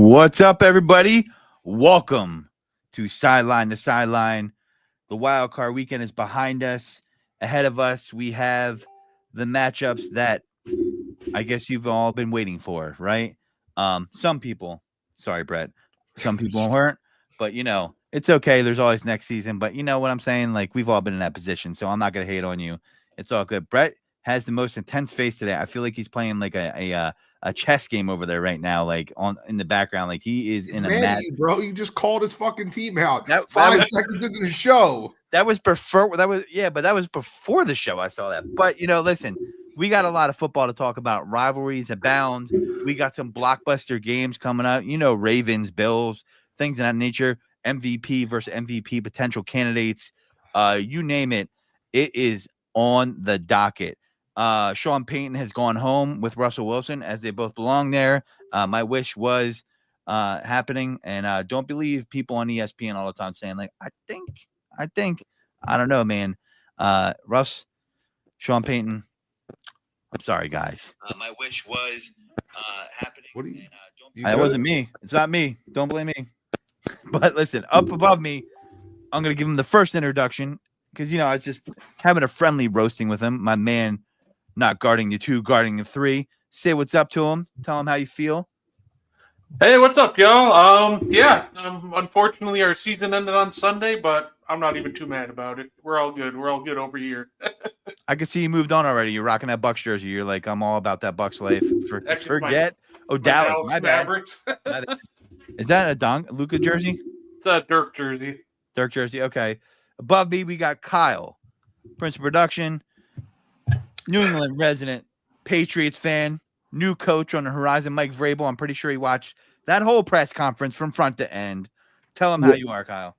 What's up, everybody? Welcome to Sideline to Sideline. The wild card weekend is behind us. Ahead of us, we have the matchups that I guess you've all been waiting for, right? Some people, sorry, Brett, some people weren't, but it's okay. There's always next season, but you know what I'm saying? Like, we've all been in that position, so I'm not gonna hate on you. It's all good. Brett has the most intense face today. I feel like he's playing like a chess game over there right now, like in the background. Like he's He's in a mad mad. at you, bro. You just called his fucking team out. That 5 was- seconds into the show. That was but that was before the show. I saw that. But listen, we got a lot of football to talk about. Rivalries abound. We got some blockbuster games coming up. Ravens, Bills, things of that nature. MVP versus MVP potential candidates. You name it. It is on the docket. Sean Payton has gone home with Russell Wilson as they both belong there. My wish was happening, and don't believe people on ESPN all the time saying like, I think, I don't know, man. Russ, Sean Payton. I'm sorry, guys. My wish was happening. What are you? It wasn't me. It's not me. Don't blame me. But listen, up above me, I'm gonna give him the first introduction because I was just having a friendly roasting with him. My man, not guarding the 2, guarding the 3. Say what's up to him. Tell him how you feel. Hey, what's up, y'all? Unfortunately, our season ended on Sunday, but I'm not even too mad about it. We're all good. We're all good over here. I can see you moved on already. You're rocking that Bucks jersey. You're like, I'm all about that Bucks life. Forget. Dallas. My bad. Mavericks. Is that a Luka jersey? It's a Dirk jersey. Dirk jersey. Okay. Above me, we got Kyle, Prince of Production, New England resident, Patriots fan, new coach on the horizon, Mike Vrabel. I'm pretty sure he watched that whole press conference from front to end. Tell him how you are, Kyle.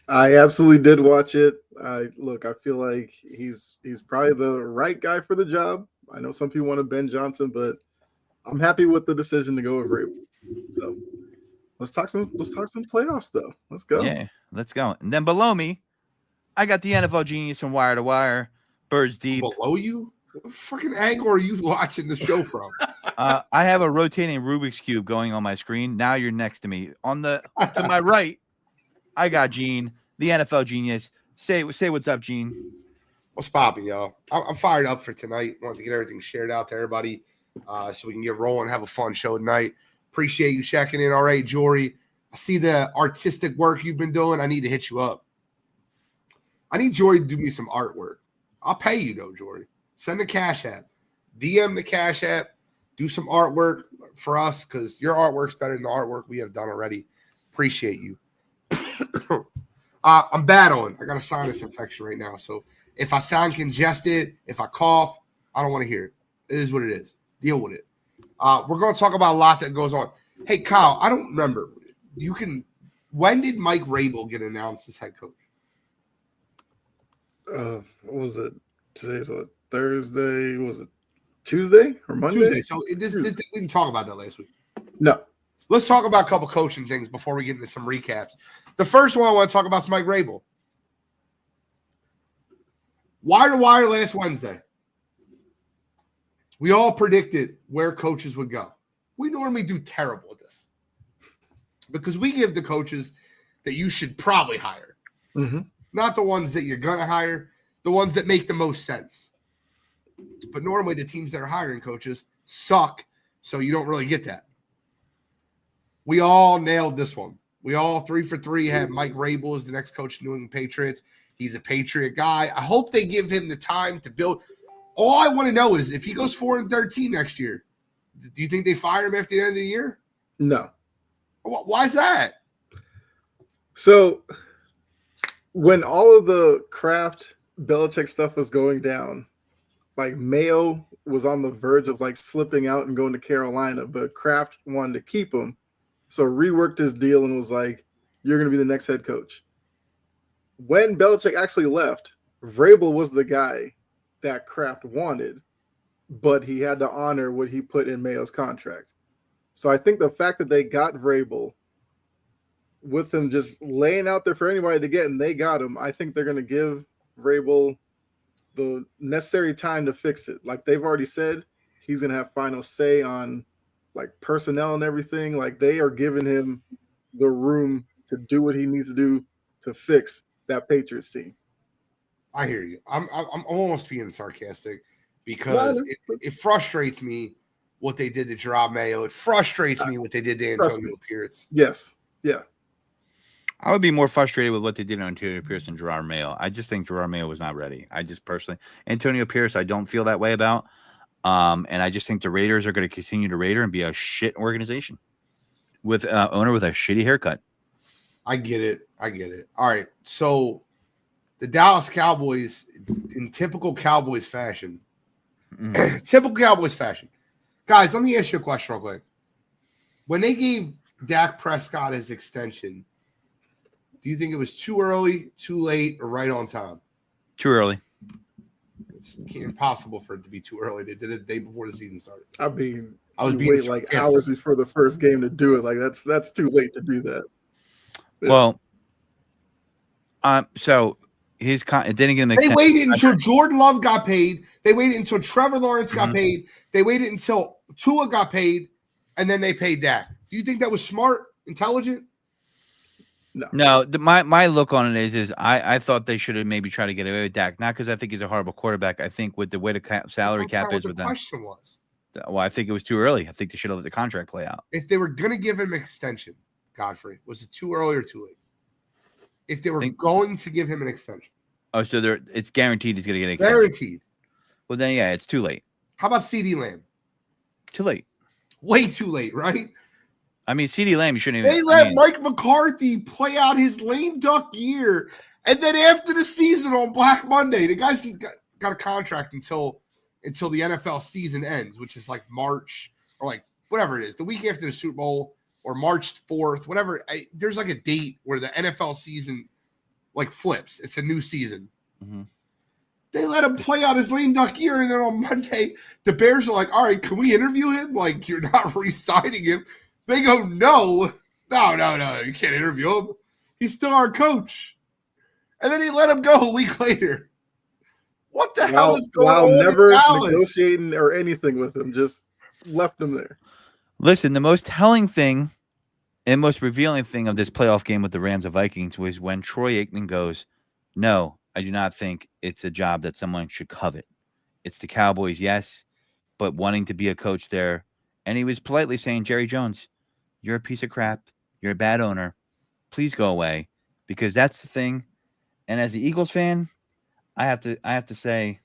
I absolutely did watch it. I feel like he's probably the right guy for the job. I know some people want to Ben Johnson, but I'm happy with the decision to go with Vrabel. So let's talk some playoffs though. Let's go. Yeah, let's go. And then below me, I got the NFL genius from Wire to Wire, Birds Deep. Below you? What freaking angle are you watching the show from? I have a rotating Rubik's Cube going on my screen. Now you're next to me. To my right, I got Gene, the NFL genius. Say what's up, Gene. What's poppin', y'all? I'm fired up for tonight. Wanted to get everything shared out to everybody so we can get rolling, have a fun show tonight. Appreciate you checking in. All right, Jory. I see the artistic work you've been doing. I need to hit you up. I need Jory to do me some artwork. I'll pay you, though, Jory. Send the Cash App. DM the Cash App. Do some artwork for us because your artwork's better than the artwork we have done already. Appreciate you. I'm battling. I got a sinus infection right now. So if I sound congested, if I cough, I don't want to hear it. It is what it is. Deal with it. We're going to talk about a lot that goes on. Hey, Kyle, I don't remember. When did Mike Vrabel get announced as head coach? What was it? Today's what? Thursday? Was it Tuesday or Monday? Tuesday. So we didn't talk about that last week. No. Let's talk about a couple coaching things before we get into some recaps. The first one I want to talk about is Mike Vrabel. Wire to wire last Wednesday. We all predicted where coaches would go. We normally do terrible at this because we give the coaches that you should probably hire. Mm-hmm. Not the ones that you're going to hire, the ones that make the most sense. But normally the teams that are hiring coaches suck, so you don't really get that. We all nailed this one. We all 3 for 3 had Mike Vrabel as the next coach of New England Patriots. He's a Patriot guy. I hope they give him the time to build. All I want to know is if he goes 4-13 next year, do you think they fire him after the end of the year? No. Why is that? So when all of the Kraft Belichick stuff was going down, like Mayo was on the verge of like slipping out and going to Carolina, but Kraft wanted to keep him. So reworked his deal and was like, you're going to be the next head coach. When Belichick actually left, Vrabel was the guy that Kraft wanted, but he had to honor what he put in Mayo's contract. So I think the fact that they got Vrabel with him just laying out there for anybody to get, and they got him, I think they're going to give Vrabel the necessary time to fix it. Like they've already said, he's going to have final say on like personnel and everything, like they are giving him the room to do what he needs to do to fix that Patriots team. I hear you. I'm almost being sarcastic because it frustrates me what they did to Gerard Mayo. It frustrates me what they did to Antonio Pierce. Yes. Yeah. I would be more frustrated with what they did on Antonio Pierce and Gerard Mayo. I just think Gerard Mayo was not ready. I just personally, Antonio Pierce, I don't feel that way about. And I just think the Raiders are going to continue to Raider and be a shit organization with owner with a shitty haircut. I get it. All right. So the Dallas Cowboys, in typical Cowboys fashion, guys, let me ask you a question real quick. When they gave Dak Prescott his extension, do you think it was too early, too late, or right on time? Too early. It's impossible for it to be too early. They did it the day before the season started. I mean, I was being like hours before the first game to do it. Like that's too late to do that. Yeah. Well, so it didn't get him. They waited until Jordan Love got paid. They waited until Trevor Lawrence got paid. They waited until Tua got paid, and then they paid Dak. Do you think that was smart, intelligent? No. My look on it is I thought they should have maybe tried to get away with Dak, not because I think he's a horrible quarterback. I think with the way the salary cap is with them. Question was. Well, I think it was too early. I think they should have let the contract play out. If they were going to give him an extension, Godfrey, was it too early or too late? If they were going to give him an extension. Oh, so it's guaranteed he's going to get an extension. Guaranteed. Well, then, yeah, it's too late. How about CD Lamb? Too late. Way too late, right? I mean, CD Lamb, you shouldn't even. They let Mike McCarthy play out his lame duck year. And then after the season on Black Monday, the guy's got a contract until the NFL season ends, which is like March or like whatever it is, the week after the Super Bowl or March 4th, whatever. There's like a date where the NFL season like flips. It's a new season. Mm-hmm. They let him play out his lame duck year, and then on Monday, the Bears are like, all right, can we interview him? Like, you're not re-signing him. They go, no, you can't interview him. He's still our coach. And then he let him go a week later. What the hell is going on never in Dallas? Negotiating or anything with him, just left him there. Listen, the most telling thing and most revealing thing of this playoff game with the Rams and Vikings was when Troy Aikman goes, no, I do not think it's a job that someone should covet. It's the Cowboys, yes, but wanting to be a coach there. And he was politely saying, Jerry Jones, you're a piece of crap. You're a bad owner. Please go away, because that's the thing. And as an Eagles fan, I have to say,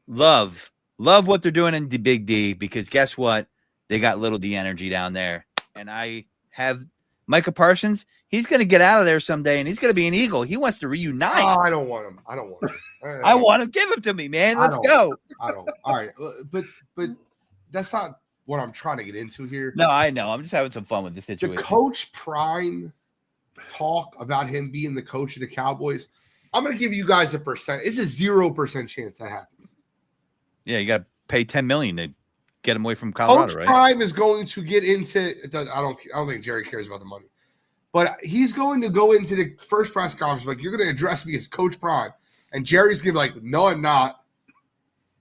love what they're doing in the Big D, because guess what? They got little D energy down there. And I have Micah Parsons. He's going to get out of there someday, and he's going to be an Eagle. He wants to reunite. Oh, I don't want him. I want him. Give him to me, man. Let's go. I don't. All right. But that's not what I'm trying to get into here. No, I know. I'm just having some fun with the situation. The Coach Prime talk about him being the coach of the Cowboys, I'm going to give you guys a percent. It's a 0% chance that happens. Yeah, you got to pay $10 million to get him away from Colorado, Coach right? Prime is going to get into. I don't think Jerry cares about the money, but he's going to go into the first press conference like, you're going to address me as Coach Prime, and Jerry's going to be like, no, I'm not,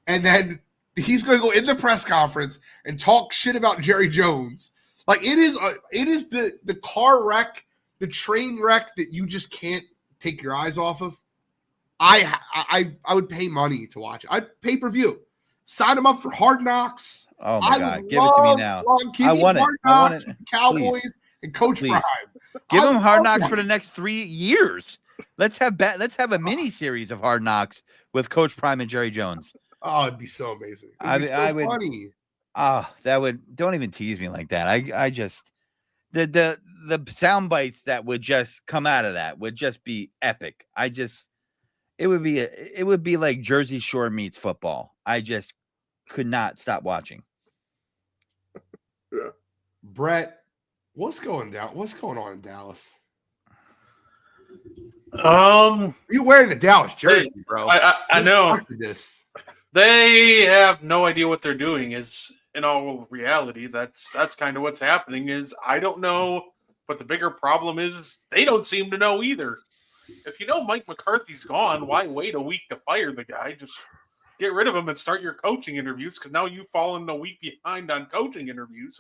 and then he's going to go in the press conference and talk shit about Jerry Jones. Like it is the car wreck, the train wreck that you just can't take your eyes off of. I would pay money to watch it. I'd pay-per-view. Sign him up for Hard Knocks. Oh my God! Give it to me now. I want it. Cowboys Please. And Coach Prime. Give him Hard Knocks for the next 3 years. Let's have a mini series of Hard Knocks with Coach Prime and Jerry Jones. Oh, it'd be so amazing. I would. Funny. Oh, that would. Don't even tease me like that. I just the sound bites that would just come out of that would just be epic. It would be like Jersey Shore meets football. I just could not stop watching. Yeah. Brett, what's going on in Dallas? You're wearing the Dallas jersey, bro. I know. This. They have no idea what they're doing. Is in all reality, that's kind of what's happening. Is I don't know, but the bigger problem is they don't seem to know either. If you know Mike McCarthy's gone, why wait a week to fire the guy? Just get rid of him and start your coaching interviews because now you've fallen a week behind on coaching interviews.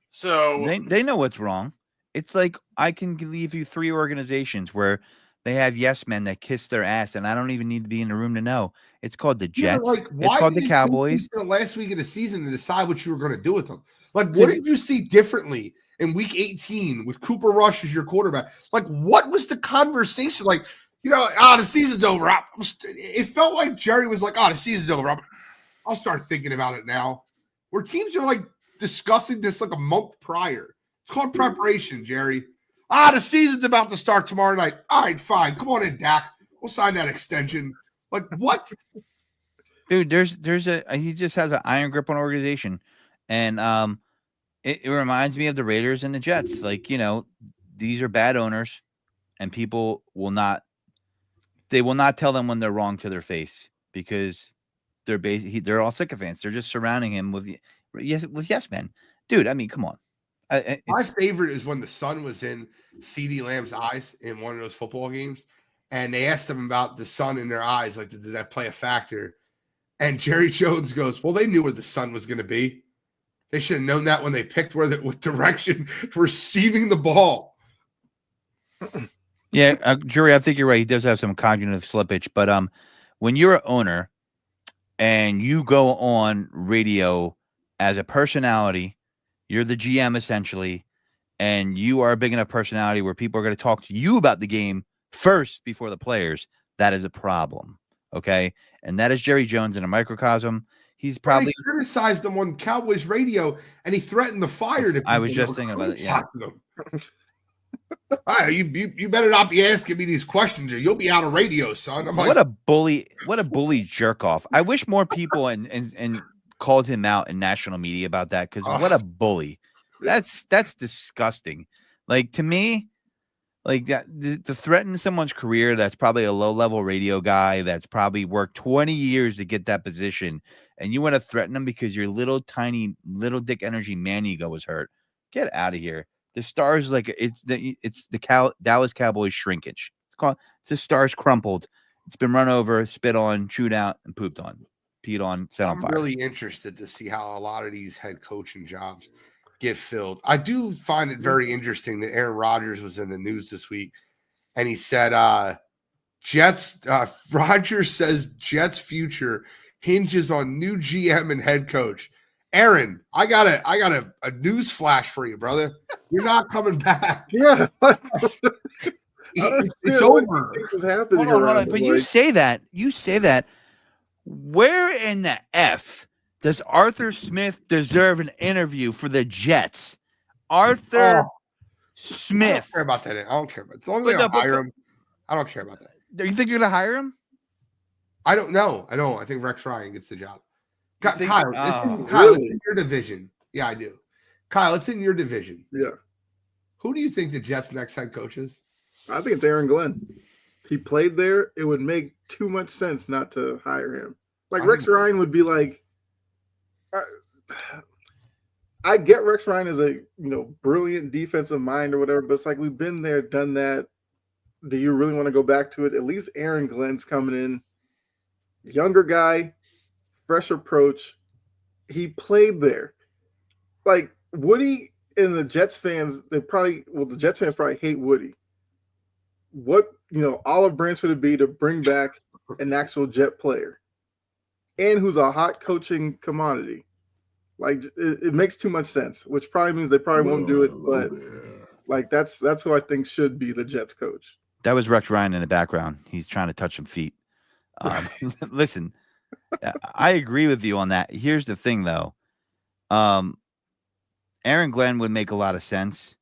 So They know what's wrong. It's like I can leave you 3 organizations where they have yes men that kiss their ass, and I don't even need to be in the room to know. It's called the Yeah, Jets. like, It's why called the did it take Cowboys. you the last week of the season to decide what you were going to do with them? Like, what 'Cause- did you see differently in week 18 with Cooper Rush as your quarterback? Like, what was the conversation? Like, the season's over. It felt like Jerry was like, the season's over. I'll start thinking about it now. Where teams are like discussing this like a month prior. It's called preparation, Jerry. The season's about to start tomorrow night. All right, fine. Come on in, Dak. We'll sign that extension. Like, what? Dude, he just has an iron grip on organization, and it reminds me of the Raiders and the Jets. Like, these are bad owners, and people will not tell them when they're wrong to their face because they're all sycophants. They're just surrounding him with yes men. Dude, I mean, come on. My favorite is when the sun was in CeeDee Lamb's eyes in one of those football games, and they asked him about the sun in their eyes. Like, did that play a factor? And Jerry Jones goes, well, they knew where the sun was going to be. They should have known that when they picked what direction for receiving the ball. Yeah, Jury, I think you're right. He does have some cognitive slippage, but when you're an owner and you go on radio as a personality, you're the GM essentially, and you are a big enough personality where people are going to talk to you about the game first before the players. That is a problem, okay? And that is Jerry Jones in a microcosm. He's probably he criticized them on Cowboys radio, and he threatened the fire to people. I was just thinking about it. Yeah. All right, you better not be asking me these questions, or you'll be out of radio, son. I'm like, what a bully jerk off. I wish more people and called him out in national media about that because what a bully. That's disgusting. Like, to me, like that to threaten someone's career that's probably a low-level radio guy that's probably worked 20 years to get that position, and you want to threaten him because your little dick energy man ego was hurt. Get out of here. The Stars, like, it's the Dallas Cowboys shrinkage. It's the Stars crumpled. It's been run over, spit on, chewed out, and pooped on, peed on, set on fire. I'm really interested to see how a lot of these head coaching jobs get filled. I do find it very interesting that Aaron Rodgers was in the news this week, and he said, Rodgers says Jets' future hinges on new GM and head coach. Aaron, I got a news flash for you, brother. You're not coming back. Yeah. It's over. This is happening. Hold on. But you say that. Where in the F does Arthur Smith deserve an interview for the Jets? Arthur Smith. I don't care about that. I don't care about it. As long as they don't hire him, I don't care about that. Do you think you're going to hire him? I don't know. I don't. I think Rex Ryan gets the job. Kyle, really? it's in your division. Yeah, I do. Kyle, it's in your division. Yeah. Who do you think the Jets' next head coach is? I think it's Aaron Glenn. He played there. It would make too much sense not to hire him. Like, Rex Ryan would be like, I get Rex Ryan as a brilliant defensive mind or whatever, but it's like we've been there, done that. Do you really want to go back to it? At least Aaron Glenn's coming in, younger guy, fresh approach. He played there. Like, Woody and the Jets fans, the Jets fans probably hate Woody. What olive branch would it be to bring back an actual Jet player and who's a hot coaching commodity? Like, it makes too much sense, which probably means they probably won't do it. But like, that's who I think should be the Jets coach. That was Rex Ryan in the background. He's trying to touch some feet. Listen, I agree with you on that. Here's the thing, though. Aaron Glenn would make a lot of sense.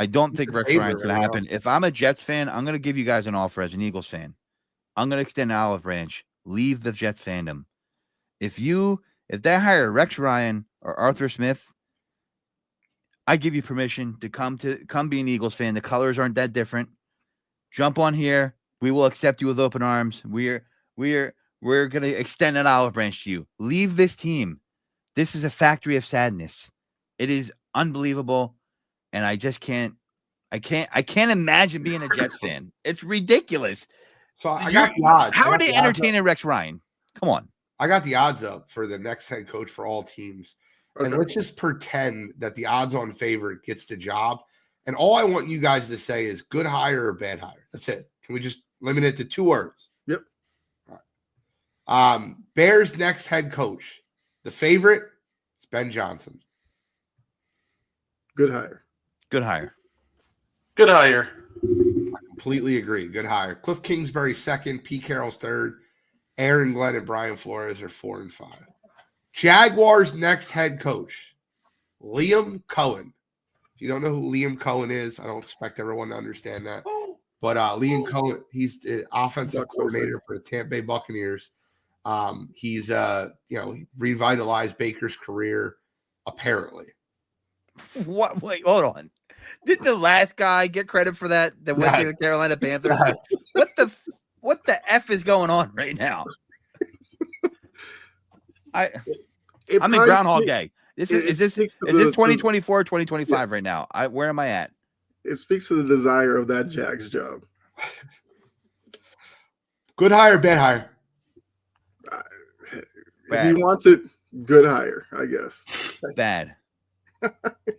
I don't think Rex Ryan's going to happen. If I'm a Jets fan, I'm going to give you guys an offer as an Eagles fan. I'm going to extend an olive branch. Leave the Jets fandom. If they hire Rex Ryan or Arthur Smith, I give you permission to come be an Eagles fan. The colors aren't that different. Jump on here. We will accept you with open arms. We're going to extend an olive branch to you. Leave this team. This is a factory of sadness. It is unbelievable. And I just can't imagine being a Jets fan. It's ridiculous. So I got the odds. How are they entertaining Rex Ryan? Come on. I got the odds up for the next head coach for all teams. Okay. And let's just pretend that the odds-on favorite gets the job. And all I want you guys to say is good hire or bad hire. That's it. Can we just limit it to 2 words? Yep. All right. Bears next head coach. The favorite is Ben Johnson. Good hire. Good hire. Good hire. I completely agree. Good hire. Cliff Kingsbury second, Pete Carroll's third, Aaron Glenn and Brian Flores are 4 and 5. Jaguars next head coach, Liam Cohen. If you don't know who Liam Cohen is, I don't expect everyone to understand that. But Liam Cohen, he's the offensive coordinator for the Tampa Bay Buccaneers. He's he revitalized Baker's career, apparently. What? Wait, hold on. Did the last guy get credit for that? That went to the Carolina Panthers. What the F is going on right now? I'm in Groundhog Day. Is this 2024 or 2025 right now? Where am I at? It speaks to the desire of that Jags job. Good hire, bad hire. If he wants it, good hire, I guess. Bad.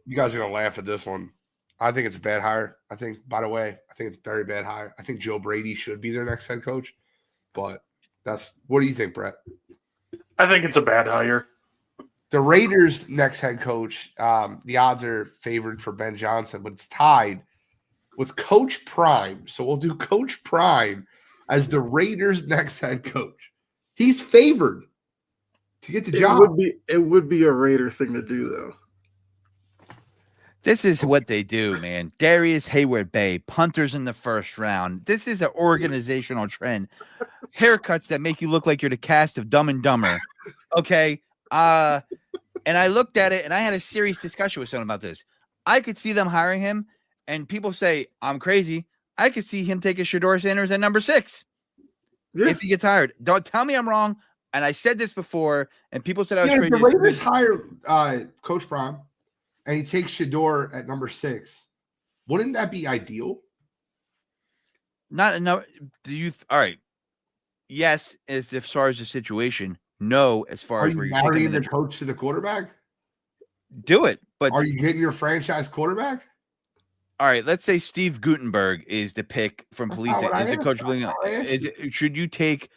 You guys are gonna laugh at this one. I think it's a bad hire. I think it's very bad hire. I think Joe Brady should be their next head coach. But what do you think, Brett? I think it's a bad hire. The Raiders' next head coach, the odds are favored for Ben Johnson, but it's tied with Coach Prime. So we'll do Coach Prime as the Raiders' next head coach. He's favored to get the job. It would be a Raider thing to do, though. This is what they do, man. Darius Hayward-Bay, punters in the first round. This is an organizational trend. Haircuts that make you look like you're the cast of Dumb and Dumber. Okay. And I looked at it and I had a serious discussion with someone about this. I could see them hiring him and people say, I'm crazy. I could see him taking Shador Sanders at number 6 if he gets hired. Don't tell me I'm wrong. And I said this before and people said I was crazy. The Raiders hire Coach Prime and he takes Shador at number 6. Wouldn't that be ideal? Not enough. All right. Yes, as far as the situation. No, as far as where you're marrying the coach to the quarterback. Do it, but are you getting your franchise quarterback? All right, let's say Steve Gutenberg is the pick from police. Is the coach? Should you take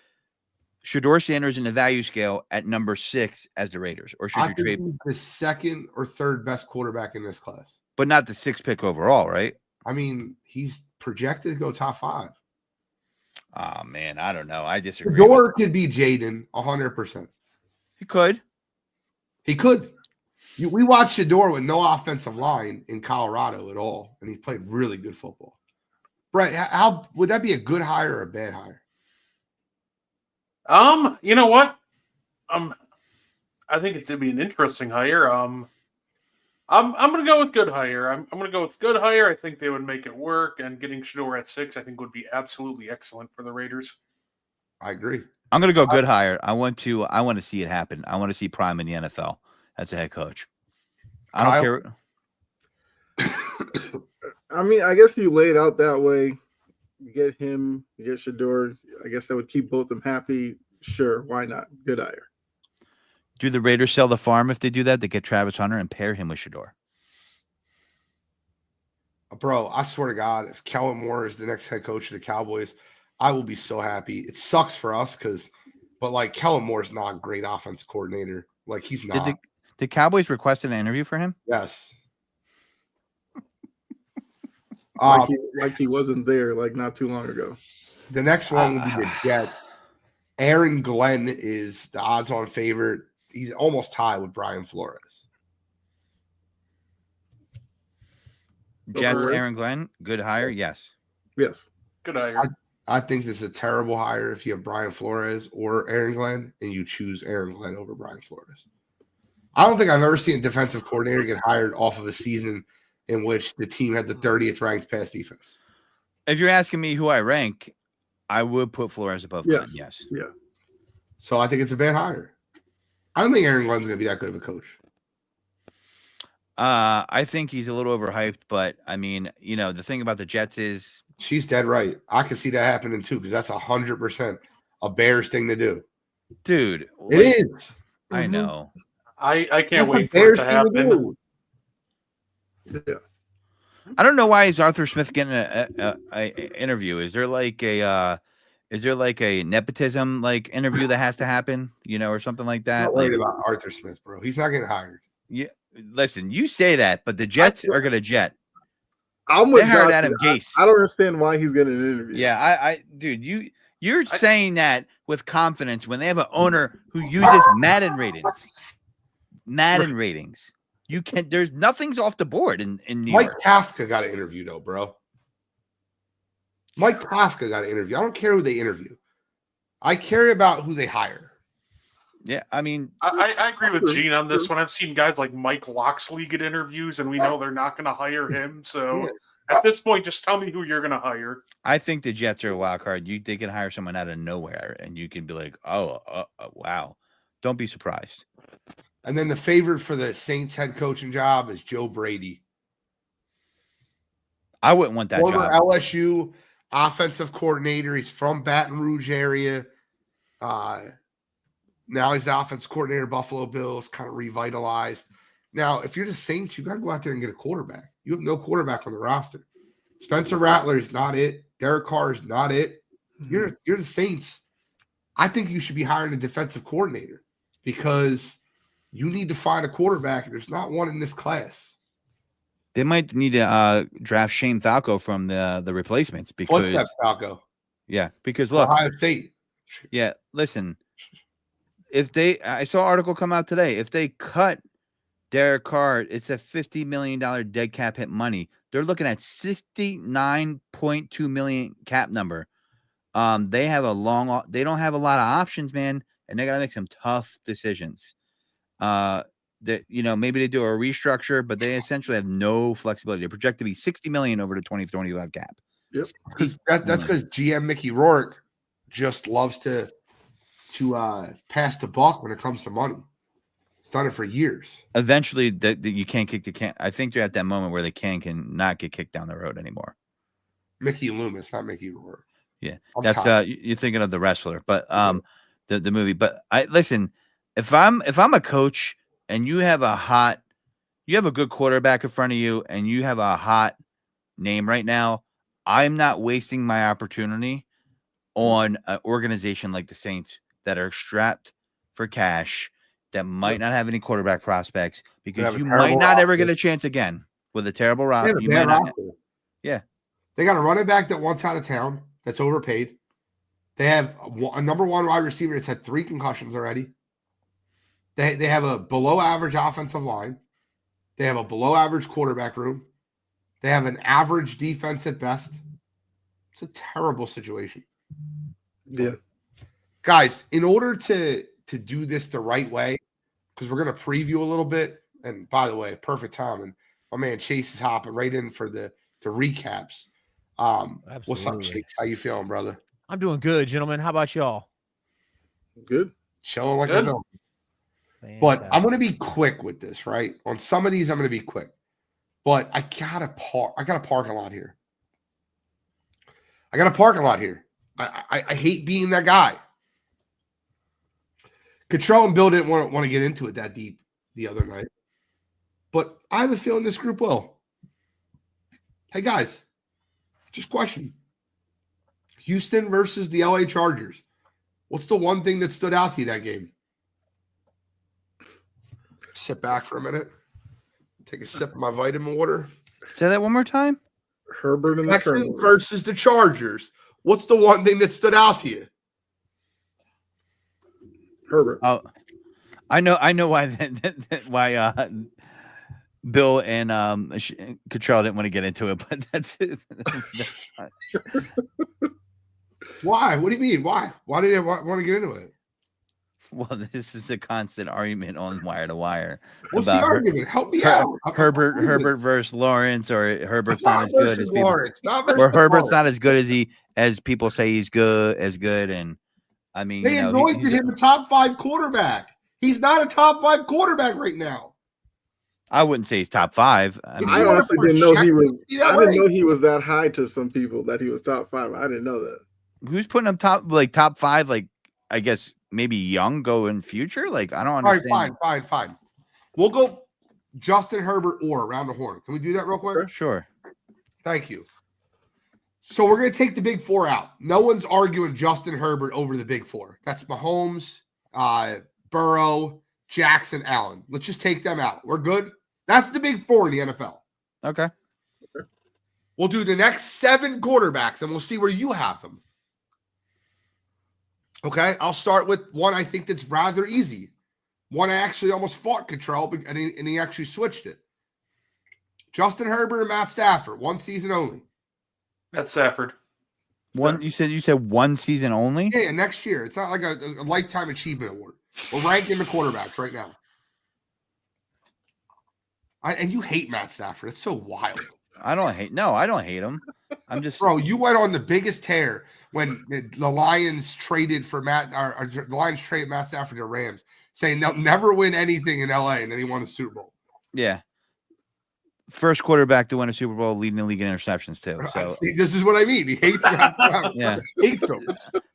Shador Sanders in the value scale at number 6 as the Raiders, or should you trade the second or third best quarterback in this class? But not the 6th pick overall, right? I mean, he's projected to go top 5. Oh man, I don't know. I disagree. Shador could be Jaden 100%. He could. We watched Shador with no offensive line in Colorado at all, and he played really good football. Brett, how would that be a good hire or a bad hire? You know what? I think it's gonna be an interesting hire. I'm gonna go with good hire. I'm gonna go with good hire. I think they would make it work, and getting Shador at 6, I think, would be absolutely excellent for the Raiders. I agree. I'm gonna go good hire. I want to see it happen. I want to see Prime in the NFL as a head coach. I don't care. I mean, I guess you lay it out that way. You get him, you get Shador. I guess that would keep both of them happy. Sure, why not? Good hire. Do the Raiders sell the farm if they do that? They get Travis Hunter and pair him with Shador. Bro, I swear to God, if Kellen Moore is the next head coach of the Cowboys, I will be so happy. It sucks for us but like Kellen Moore's not a great offense coordinator. Like he's not. Did the Cowboys request an interview for him? Yes. like he wasn't there like not too long ago. The next one would be the Jets. Aaron Glenn is the odds-on favorite. He's almost tied with Brian Flores. Jets, Aaron Glenn, good hire. Yes. Good hire. I think this is a terrible hire if you have Brian Flores or Aaron Glenn and you choose Aaron Glenn over Brian Flores. I don't think I've ever seen a defensive coordinator get hired off of a season in which the team had the 30th ranked pass defense. If you're asking me who I rank, I would put Flores above Glenn. Yes. Yeah. So I think it's a bad hire. I don't think Aaron Glenn's going to be that good of a coach. I think he's a little overhyped, but I mean, the thing about the Jets is she's dead right. I can see that happening too because that's 100% a Bears thing to do. dude. It is. I know. I can't What wait the for it Bears to team to happen. do? Yeah. I don't know why is Arthur Smith getting a interview. Is there like a nepotism like interview that has to happen, or something like I'm that? not Like, worried about Arthur Smith, bro. He's not getting hired. yeah, listen, you say that, but the Jets are gonna jet. I'm They with hired Josh. Adam Gase. I don't understand why he's getting an interview. Yeah, dude, you're saying that with confidence when they have an owner who uses Madden ratings. Madden ratings. There's nothing's off the board in New Mike York. Kafka got an interview though, bro. Mike Kafka got an interview. I don't care who they interview. I care about who they hire. Yeah, I mean, I agree with Gene on this one. I've seen guys like Mike Locksley get interviews, and we know they're not going to hire him. So at this point, just tell me who you're going to hire. I think the Jets are a wild card. They can hire someone out of nowhere, and you can be like, oh, wow. Don't be surprised. And then the favorite for the Saints head coaching job is Joe Brady. I wouldn't want that Former job. LSU offensive coordinator. He's from Baton Rouge area. Now he's the offensive coordinator of Buffalo Bills, kind of revitalized. Now, if you're the Saints, you got to go out there and get a quarterback. You have no quarterback on the roster. Spencer Rattler is not it. Derek Carr is not it. You're the Saints. I think you should be hiring a defensive coordinator because you need to find a quarterback, and there's not one in this class. They might need to draft Shane Falco from the replacements because Falco. Yeah, because look, Ohio State. Yeah, listen. I saw an article come out today. If they cut Derek Carr, it's a $50 million dead cap hit money. They're looking at $69.2 million cap number. They don't have a lot of options, man, and they got to make some tough decisions. Maybe they do a restructure, but they essentially have no flexibility. They're projected to be $60 million over the 2025 cap. Yep. That's because GM Mickey Rourke just loves to pass the buck when it comes to money. He's done it for years. Eventually, you can't kick the can. I think they're at that moment where they can not get kicked down the road anymore. Mickey Loomis, not Mickey Rourke. Yeah, that's you're thinking of the wrestler, but the movie. But listen, if I'm a coach and you have a good quarterback in front of you and you have a hot name right now, I'm not wasting my opportunity on an organization like the Saints that are strapped for cash, that might not have any quarterback prospects, because you might not ever get a chance again with a terrible roster. Yeah. They got a running back that wants out of town that's overpaid. They have a number one wide receiver that's had 3 concussions already. They have a below average offensive line. They have a below average quarterback room. They have an average defense at best. It's a terrible situation. Yeah. Guys, in order to do this the right way, because we're going to preview a little bit, and by the way, perfect time, and my man Chase is hopping right in for the recaps. What's up, Chase? How you feeling, brother? I'm doing good, gentlemen. How about y'all? Good. Chilling like a villain. But I'm going to be quick with this, right? On some of these, I'm going to be quick. But I got a parking lot here. I hate being that guy. Control and Bill didn't want to get into it that deep the other night. But I have a feeling this group will. Hey, guys, just question. Houston versus the LA Chargers. What's the one thing that stood out to you that game? Sit back for a minute. Take a sip of my vitamin water. Say that one more time. Herbert and the Texans versus the Chargers. What's the one thing that stood out to you? Herbert. Oh, I know why why Bill and Cottrell didn't want to get into it, but that's it. Why? What do you mean? Why? Why did you want to get into it? Well, this is a constant argument on Wire to Wire. What's the argument? Help me out. Herbert versus Lawrence, or Herbert's not as good as people. Lawrence, or Herbert's not as good as people say he's good. And I mean, they anointed him a top 5 quarterback. He's not a top 5 quarterback right now. I wouldn't say he's top 5. I honestly didn't know he was. I didn't know he was that high to some people that he was top 5. I didn't know that. Who's putting him top 5? Like, I guess maybe Young go in future? Like, I don't All right, understand. fine. We'll go Justin Herbert or around the horn. Can we do that real quick? Sure. Thank you. So we're going to take the big four out. No one's arguing Justin Herbert over the big four. That's Mahomes, Burrow, Jackson, Allen. Let's just take them out. We're good. That's the big four in the NFL. Okay. We'll do the next 7 quarterbacks, and we'll see where you have them. Okay, I'll start with one I think that's rather easy. One I actually almost fought Cottrell, and he actually switched it. Justin Herbert and Matt Stafford, 1 season only. That's Stafford. You said 1 season only? Yeah, next year. It's not like a lifetime achievement award. We're ranking the quarterbacks right now. And you hate Matt Stafford. It's so wild. I don't hate him. I'm just Bro, you went on the biggest tear when the Lions traded for the Lions traded Matt Stafford to Rams, saying they'll never win anything in LA, and then he won the Super Bowl. Yeah. First quarterback to win a Super Bowl, leading the league in interceptions too. So this is what I mean. He hates him. Yeah. Hates him.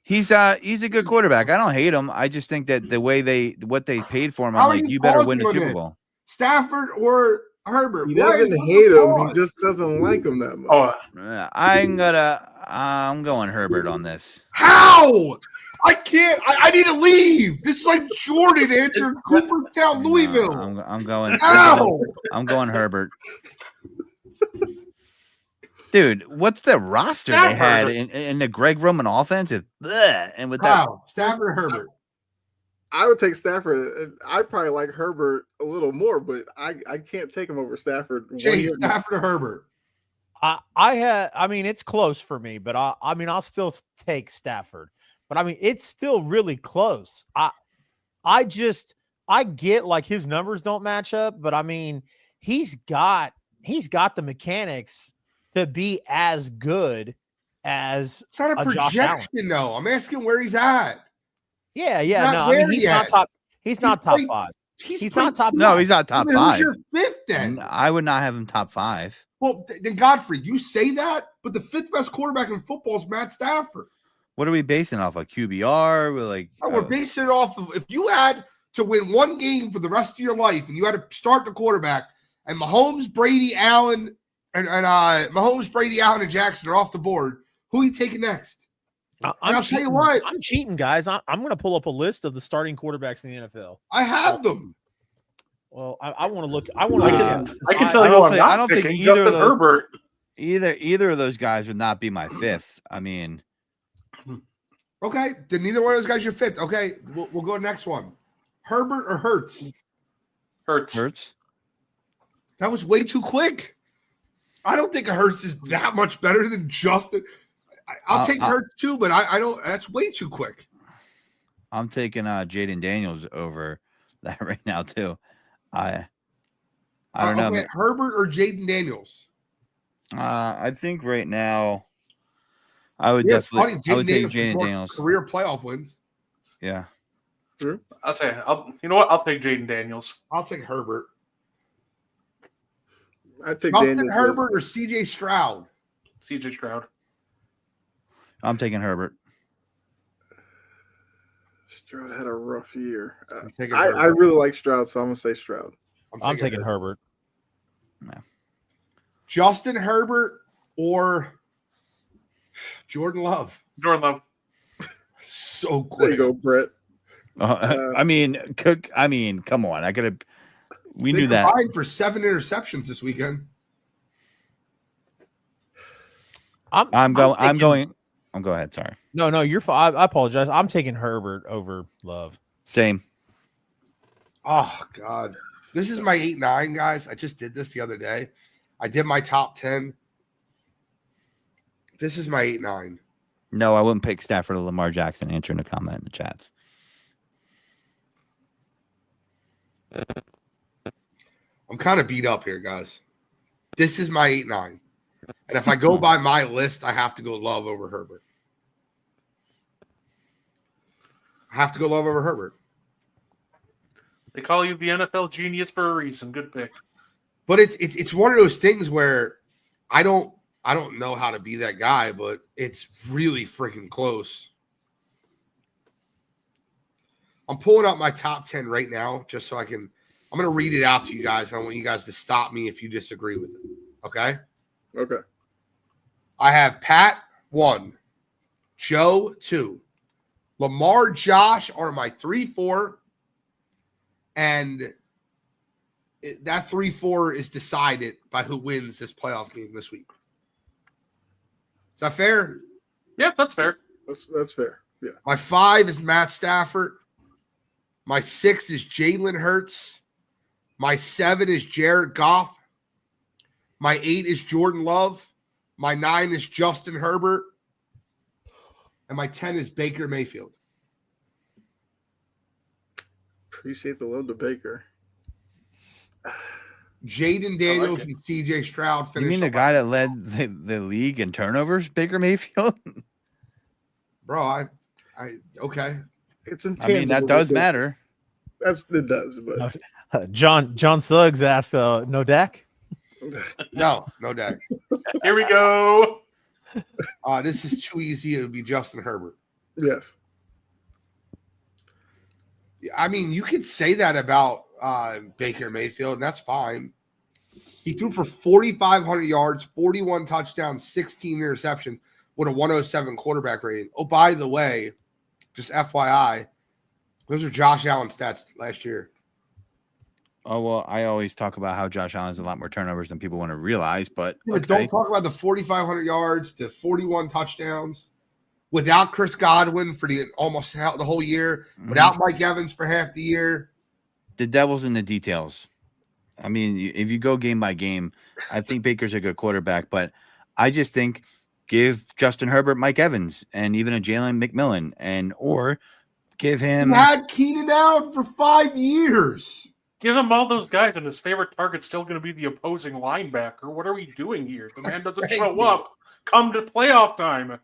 He's a good quarterback. I don't hate him. I just think that the way what they paid for him, How I'm are like, you you better win the pausing Super it? Bowl. Stafford or Herbert? He Why doesn't is hate him. pause? He just doesn't like him that much. Oh, I'm going Herbert on this. How? I can't. I need to leave. This is like Jordan answered Cooperstown, Louisville. I'm going. How? I'm going Herbert. Dude, what's the roster they had in the Greg Roman offense? And with that, Stafford or Herbert? I would take Stafford. I probably like Herbert a little more, but I can't take him over Stafford. Chase, Stafford or Herbert? I mean, it's close for me, but I'll still take Stafford. But I mean, it's still really close. I get like his numbers don't match up, but I mean, he's got the mechanics to be as good as It's not a Josh Allen. projection, though. I'm asking where he's at. Yeah. Not No, I mean, he's yet. not top. He's not top 5. He's not top. no, 5. he's not top Who's 5. your 5th then? I would not have him top 5. Well, then Godfrey, you say that, but the 5th best quarterback in football is Matt Stafford. What are we basing off? Like QBR? We're basing it off of if you had to win 1 game for the rest of your life and you had to start the quarterback, and Mahomes, Brady, Allen, and Jackson are off the board, who are you taking next? I'll tell you what. I'm cheating, guys. I'm going to pull up a list of the starting quarterbers in the NFL. I have them. Well, I want to look. I can tell you I'm not picking Justin Herbert. Either of those guys would not be my 5th. I mean, okay, then neither one of those guys your 5th. Okay, we'll go to the next one. Herbert or Hurts? Hurts. That was way too quick. I don't think Hurts is that much better than Justin. I'll take Hurts too, but I don't. That's way too quick. I'm taking Jaden Daniels over that right now too. I don't know. Herbert or Jaden Daniels? I think right now I would definitely take Jaden Daniels. Career playoff wins. Yeah. True. I'll say, you know what? I'll take Jaden Daniels. I'll take Herbert. I take Justin Herbert or CJ Stroud? CJ Stroud. I'm taking Herbert. Stroud had a rough year. I really like Stroud, so I'm going to say Stroud. I'm taking Herbert. Yeah. Justin Herbert or Jordan Love? Jordan Love. So quick. There you go, Brett. I mean, come on. We knew that. Combined for 7 interceptions this weekend. Go ahead. Sorry. No, you're fine. I apologize. I'm taking Herbert over Love. Same. Oh, God. This is my 8-9, guys. I just did this the other day. I did my top 10. This is my 8-9. No, I wouldn't pick Stafford or Lamar Jackson. Answer in the comment in the chats. I'm kind of beat up here, guys. This is my 8-9. And if I go by my list, I have to go Love over Herbert. They call you the NFL genius for a reason. Good pick. But it's one of those things where I don't know how to be that guy, but it's really freaking close. I'm pulling up my top 10 right now just so I'm going to read it out to you guys. I want you guys to stop me if you disagree with it. Okay? Okay. I have Pat 1, Joe 2, Lamar, Josh are my 3-4, and that 3-4 is decided by who wins this playoff game this week. Is that fair? Yeah, that's fair. That's fair. Yeah. My 5 is Matt Stafford. My 6 is Jalen Hurts. My 7 is Jared Goff. My 8 is Jordan Love. My 9 is Justin Herbert. And my 10 is Baker Mayfield. Appreciate the love to Baker. Jaden Daniels and CJ Stroud You finished. mean the guy that led the league in turnovers, Baker Mayfield? Bro, okay. It's I intangible. mean, that does matter. It does, but John Suggs asked, no Dak? No doubt. Here we go. This is too easy. It would be Justin Herbert. yes. I mean, you could say that about Baker Mayfield, and that's fine. He threw for 4,500 yards, 41 touchdowns, 16 interceptions with a 107 quarterback rating. Oh, by the way, just FYI, those are Josh Allen stats last year. Oh, well, I always talk about how Josh Allen has a lot more turnovers than people want to realize, but Yeah, okay. don't talk about the 4,500 yards, the 41 touchdowns without Chris Godwin for the whole year, without Mike Evans for half the year. The devil's in the details. I mean, if you go game by game, I think Baker's a good quarterback, but I just think give Justin Herbert Mike Evans and even a Jalen McMillan, or give him. He had Keenan Allen for 5 years. Give him all those guys, and his favorite target's still going to be the opposing linebacker. What are we doing here? The man doesn't show up. Come to playoff time.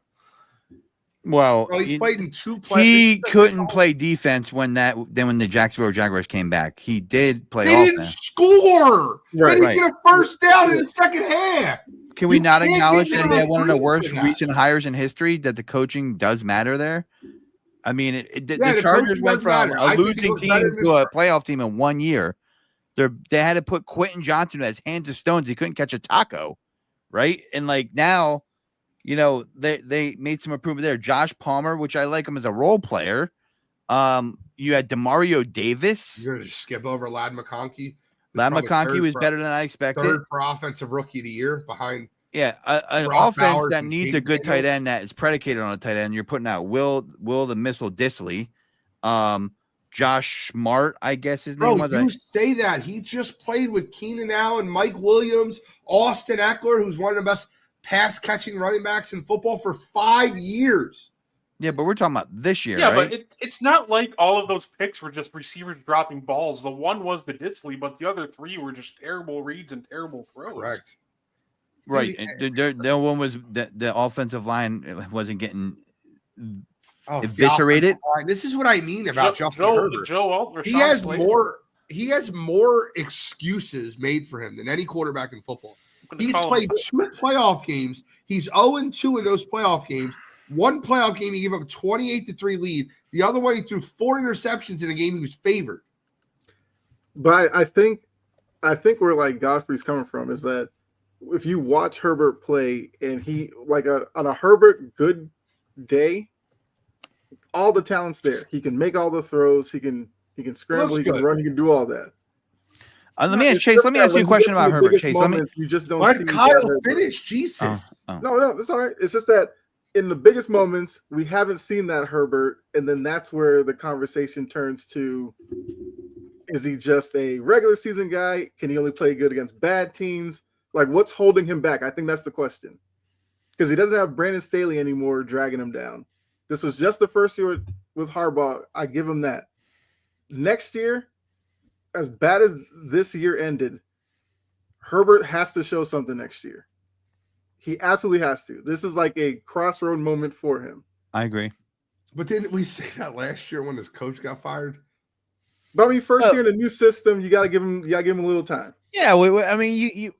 Well, Bro, he's played in 2 playoffs. he couldn't play defense when the Jacksonville Jaguars came back. He did play They didn't offense. score. Right. They didn't get a first down in the second half. Can we You not can't acknowledge give that him he a had one of the reason worst for that. recent hires in history, that the coaching does matter there? I mean, Yeah, the the Chargers coaching went does from matter. a I think losing it was team better than to a this- playoff team in 1 year. They had to put Quentin Johnson, who has hands of stones. He couldn't catch a taco, right? And like now, they made some improvement there. Josh Palmer, which I like him as a role player. You had Demario Davis. You're going to skip over Ladd McConkey. Ladd McConkey was better than I expected. Third for offensive rookie of the year behind. Yeah, an Brock offense Bowers that and needs Jake a good Daniels. tight end that is predicated on a tight end. You're putting out Will the Missile Disley, Josh Smart, I guess his name Bro, was. you say that. He just played with Keenan Allen, Mike Williams, Austin Eckler, who's one of the best pass-catching running backs in football for 5 years. Yeah, but we're talking about this year, Yeah, right? but it's not like all of those picks were just receivers dropping balls. The one was the Disley, but the other 3 were just terrible reads and terrible throws. Correct. Right. Dude, The one was the offensive line wasn't getting it's the eviscerated. offensive line. This is what I mean about Justin Herbert. Rashawn He has Slater. He has more excuses made for him than any quarterback in football. I'm gonna He's call played him- 2 playoff games. He's 0-2 in those playoff games. One playoff game, he gave up a 28-3 lead. The other one, he threw 4 interceptions in a game he was favored. But I think where like Godfrey's coming from is that if you watch Herbert play and he on a Herbert good day, all the talent's there. He can make all the throws. He can scramble. Looks He can good. run. He can do all that. Let me It's Chase. just Let me that ask you a when he question gets in about the Herbert. biggest Chase, let me. moments, you just don't Let see Kyle that Herbert. finish. Jesus. Oh. No, it's all right. It's just that in the biggest moments, we haven't seen that Herbert, and then that's where the conversation turns to: is he just a regular season guy? Can he only play good against bad teams? Like, what's holding him back? I think that's the question. Because he doesn't have Brandon Staley anymore dragging him down. This was just the first year with Harbaugh. I give him that. Next year, as bad as this year ended, Herbert has to show something next year. He absolutely has to. This is like a crossroad moment for him. I agree. But didn't we say that last year when his coach got fired? But I mean, first year in a new system, you gotta give him a little time. Yeah, I mean, you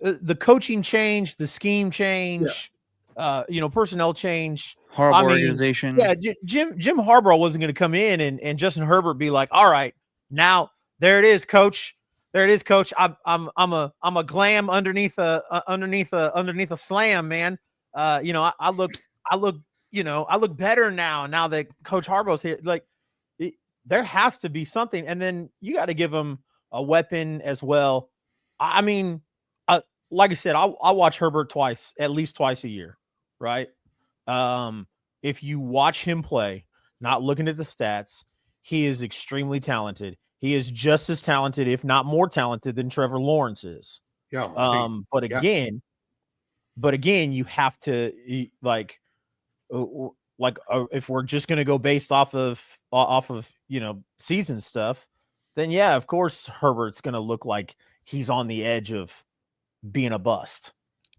the coaching change, the scheme change. personnel change. Horrible I mean, organization. Yeah, Jim Harbaugh wasn't going to come in and Justin Herbert be like, all right, now there it is, coach. There it is, coach. I'm a glam underneath a slam, man. I look better now that Coach Harbaugh's here. Like, there has to be something, and then you got to give him a weapon as well. I mean, like I said, I watch Herbert at least twice a year, right? If you watch him play, not looking at the stats, he is extremely talented. He is just as talented, if not more talented, than Trevor Lawrence is. Yeah. But again, you have to if we're just going to go based off of season stuff, then yeah, of course Herbert's going to look like he's on the edge of being a bust.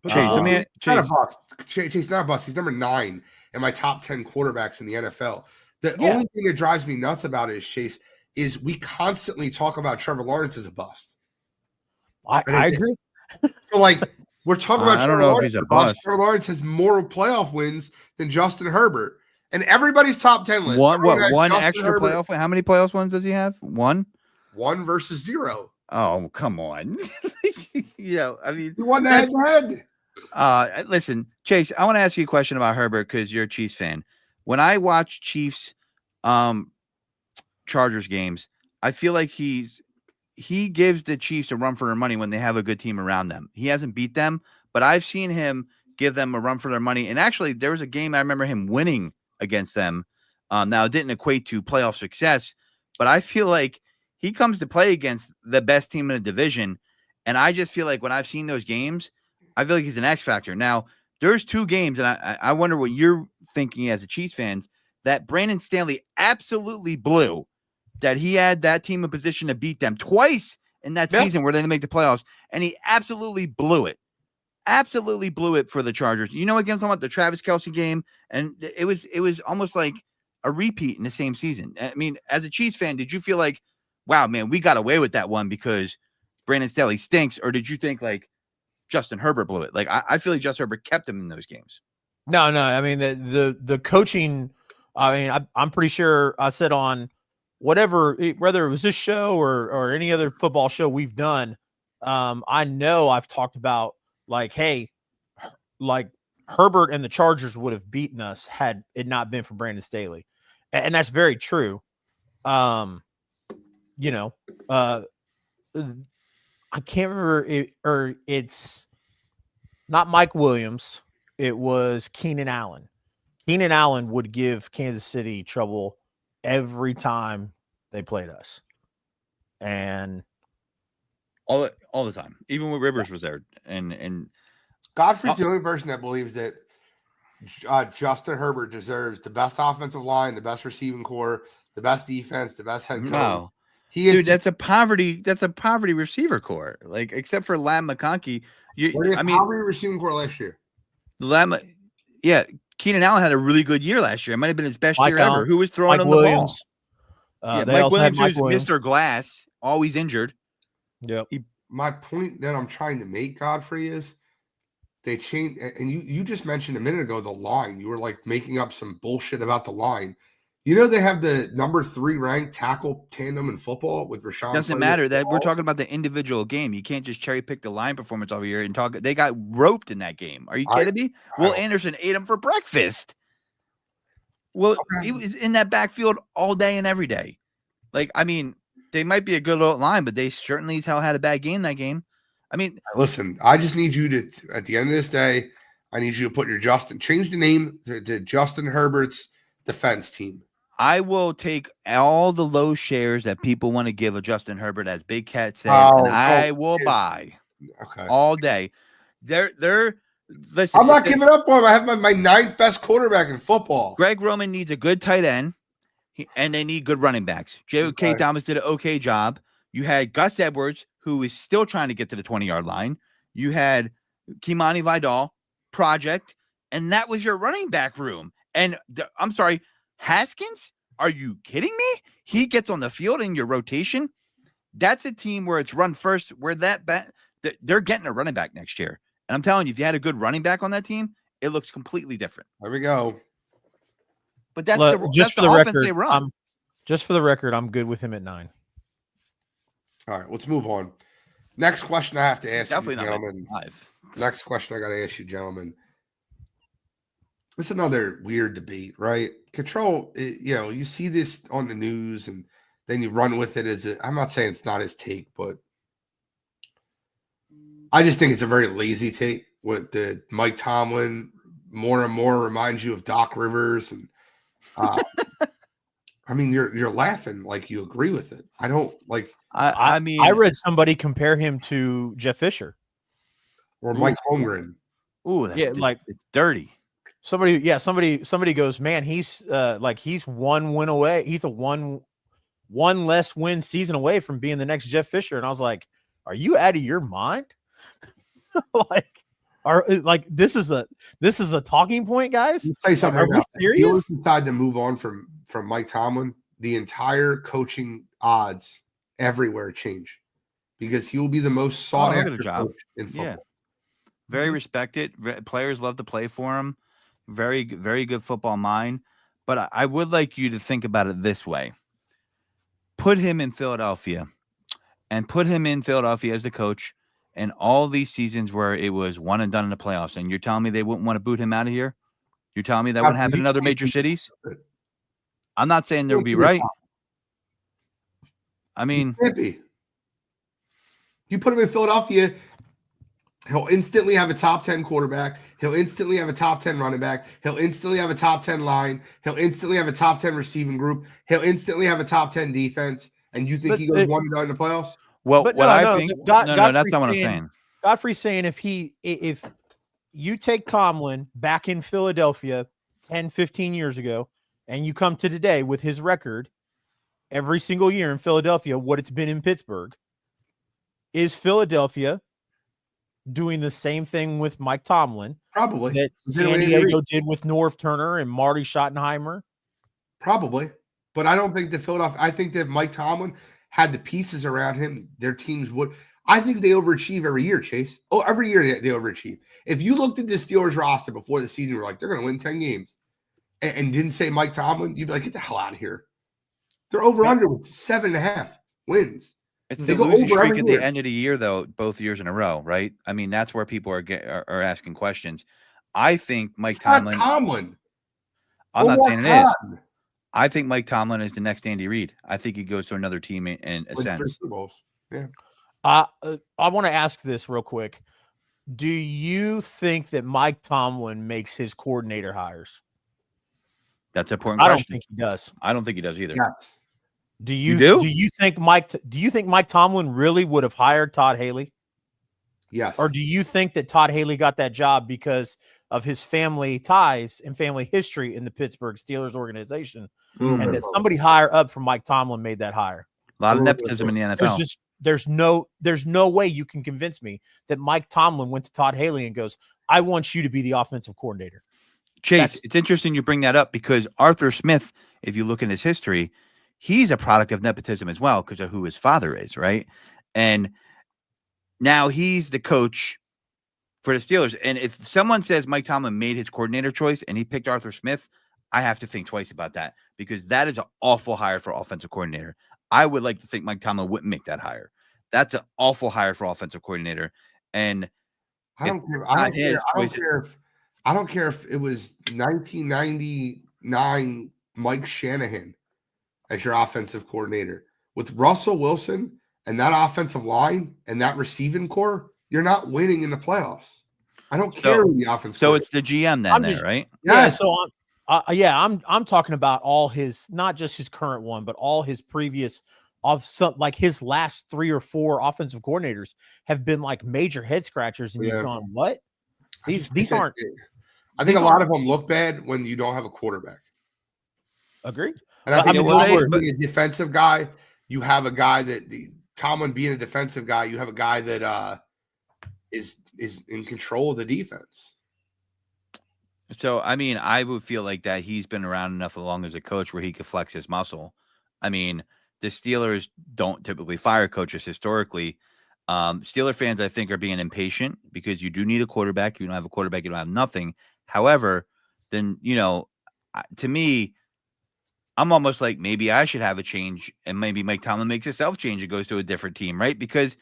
Chase, Chase, not a bust. He's number 9 in my top 10 quarterbacks in the NFL. The only thing that drives me nuts about it is, Chase, is we constantly talk about Trevor Lawrence as a bust. I agree. So, we're talking about I Trevor don't know Lawrence. if he's a bust. Trevor Lawrence has more playoff wins than Justin Herbert. And everybody's top 10 list. One extra playoff win? How many playoff wins does he have? 1? 1 versus 0. Oh, come on. I mean, he won the head-to-head. Listen, Chase, I want to ask you a question about Herbert because you're a Chiefs fan. When I watch Chiefs Chargers games, I feel like he gives the Chiefs a run for their money when they have a good team around them. He hasn't beat them, but I've seen him give them a run for their money. And actually, there was a game I remember him winning against them. Now, it didn't equate to playoff success, but I feel like he comes to play against the best team in the division. And I just feel like when I've seen those games, I feel like he's an X factor. Now, there's 2 games, and I wonder what you're thinking as a Chiefs fans, that Brandon Staley absolutely blew, that he had that team in position to beat them twice in that season where they didn't make the playoffs, and he absolutely blew it. Absolutely blew it for the Chargers. Against the Travis Kelce game, and it was almost like a repeat in the same season. I mean, as a Chiefs fan, did you feel like, wow, man, we got away with that one because Brandon Staley stinks, or did you think like Justin Herbert blew it? I feel like Justin Herbert kept him in those games. No. I mean, the coaching. I mean, I'm pretty sure I said on whether it was this show or any other football show we've done. I know I've talked about hey, Herbert and the Chargers would have beaten us had it not been for Brandon Staley, and that's very true. I can't remember it's not Mike Williams. It was Keenan Allen. Keenan Allen would give Kansas City trouble every time they played us. And all the time, even when Rivers was there. And Godfrey's the only person that believes that Justin Herbert deserves the best offensive line, the best receiving core, the best defense, the best head coach. No. That's a poverty receiver core. Except for Lamb McConkey. Poverty receiving core last year. Keenan Allen had a really good year last year. It might have been his best year ever. Who was throwing him the ball? Mike Williams, who's Mr. Glass, always injured. Yep. My point that I'm trying to make, Godfrey, is they changed, and you just mentioned a minute ago the line. You were making up some bullshit about the line. They have the number 3 ranked tackle tandem in football with Rashawn. Doesn't matter that we're talking about the individual game. You can't just cherry pick the line performance over here and talk. They got roped in that game. Are you kidding me? Will Anderson ate him for breakfast. Well, he was in that backfield all day and every day. They might be a good little line, but they certainly as hell had a bad game that game. I mean, listen, I just need you to, at the end of this day, I need you to put change the name to Justin Herbert's defense team. I will take all the low shares that people want to give of Justin Herbert, as Big Cat said, and I will buy all day. Listen, I'm not giving up on him. I have my 9th best quarterback in football. Greg Roman needs a good tight end, and they need good running backs. J.K. Thomas did an okay job. You had Gus Edwards, who is still trying to get to the 20-yard line. You had Kimani Vidal, project, and that was your running back room. And I'm sorry, Haskins? Are you kidding me? He gets on the field in your rotation. That's a team where it's run first, where they're getting a running back next year. And I'm telling you, if you had a good running back on that team, it looks completely different. There we go. But that's Look, the just that's for the the offense record, they run. just for the record, I'm good with him at 9. All right, let's move on. Next question I have to ask Definitely you, not gentlemen. 5. Next question I got to ask you, gentlemen. It's another weird debate, right? Control, you see this on the news and then you run with it I'm not saying it's not his take, but I just think it's a very lazy take. What the Mike Tomlin more and more reminds you of Doc Rivers. And I mean, you're laughing like you agree with it. I don't like. I mean, I read somebody compare him to Jeff Fisher or Mike Holmgren. Ooh, it's dirty. Somebody goes, man, he's he's 1 win away. He's a one less win season away from being the next Jeff Fisher. And I was like, are you out of your mind? This is a talking point, guys. Say something. Are we serious? Steelers decide to move on from Mike Tomlin, the entire coaching odds everywhere change because he will be the most sought after coach in football. Yeah. Very respected. Players love to play for him. Very, very good football mind. But I would like you to think about it this way. Put him in Philadelphia and put him in Philadelphia as the coach and all these seasons where it was one and done in the playoffs. And you're telling me they wouldn't want to boot him out of here? You're telling me that wouldn't happen in other major cities? I'm not saying there would be right. I mean, you put him in Philadelphia, he'll instantly have a top 10 quarterback. He'll instantly have a top 10 running back. He'll instantly have a top 10 line. He'll instantly have a top 10 receiving group. He'll instantly have a top 10 defense. And you think he goes 1-0 in the playoffs? Well, I think that's not what I'm saying. Godfrey's saying if you take Tomlin back in Philadelphia 10, 15 years ago, and you come to today with his record every single year in Philadelphia, what it's been in Pittsburgh, is Philadelphia doing the same thing with Mike Tomlin? Probably. That San Diego did with Norv Turner and Marty Schottenheimer? Probably. But I don't think that Philadelphia, I think that if Mike Tomlin had the pieces around him, their teams would. I think they overachieve every year, Chase. Oh, every year they overachieve. If you looked at the Steelers roster before the season, you're like, they're going to win 10 games and didn't say Mike Tomlin, you'd be like, get the hell out of here. They're over under with 7.5 wins. It's the losing streak at the end of the year, though, both years in a row, right? I mean, that's where people are asking questions. I think Mike Tomlin. I'm not saying it is. I think Mike Tomlin is the next Andy Reid. I think he goes to another team in a sense. Yeah. I want to ask this real quick. Do you think that Mike Tomlin makes his coordinator hires? That's an important question. I don't think he does. I don't think he does either. Yes. Do you think Mike Tomlin really would have hired Todd Haley? Yes. Or do you think that Todd Haley got that job because of his family ties and family history in the Pittsburgh Steelers organization, and that somebody higher up from Mike Tomlin made that hire? A lot of nepotism in the NFL. There's no way you can convince me that Mike Tomlin went to Todd Haley and goes, I want you to be the offensive coordinator. Chase, it's interesting you bring that up because Arthur Smith, if you look in his history, he's a product of nepotism as well because of who his father is, right? And now he's the coach for the Steelers. And if someone says Mike Tomlin made his coordinator choice and he picked Arthur Smith, I have to think twice about that because that is an awful hire for offensive coordinator. I would like to think Mike Tomlin wouldn't make that hire. That's an awful hire for offensive coordinator. And I don't care if it was 1999 Mike Shanahan as your offensive coordinator. With Russell Wilson and that offensive line and that receiving core, you're not winning in the playoffs. I don't care who the offense. So it's the GM then, right? Yeah. So I'm talking about all his, not just his current one, but all his previous like his last 3 or 4 offensive coordinators have been like major head scratchers, and you've gone, what? These aren't. I think a lot of them look bad when you don't have a quarterback. Agreed. And I think being a defensive guy, you have a guy that Tomlin being a defensive guy, you have a guy that is in control of the defense. So, I mean, I would feel like that he's been around enough along as a coach where he could flex his muscle. I mean, the Steelers don't typically fire coaches historically. Steeler fans, I think, are being impatient because you do need a quarterback. You don't have a quarterback, you don't have nothing. However, then, to me, I'm almost like maybe I should have a change, and maybe Mike Tomlin makes a self change and goes to a different team, right? Because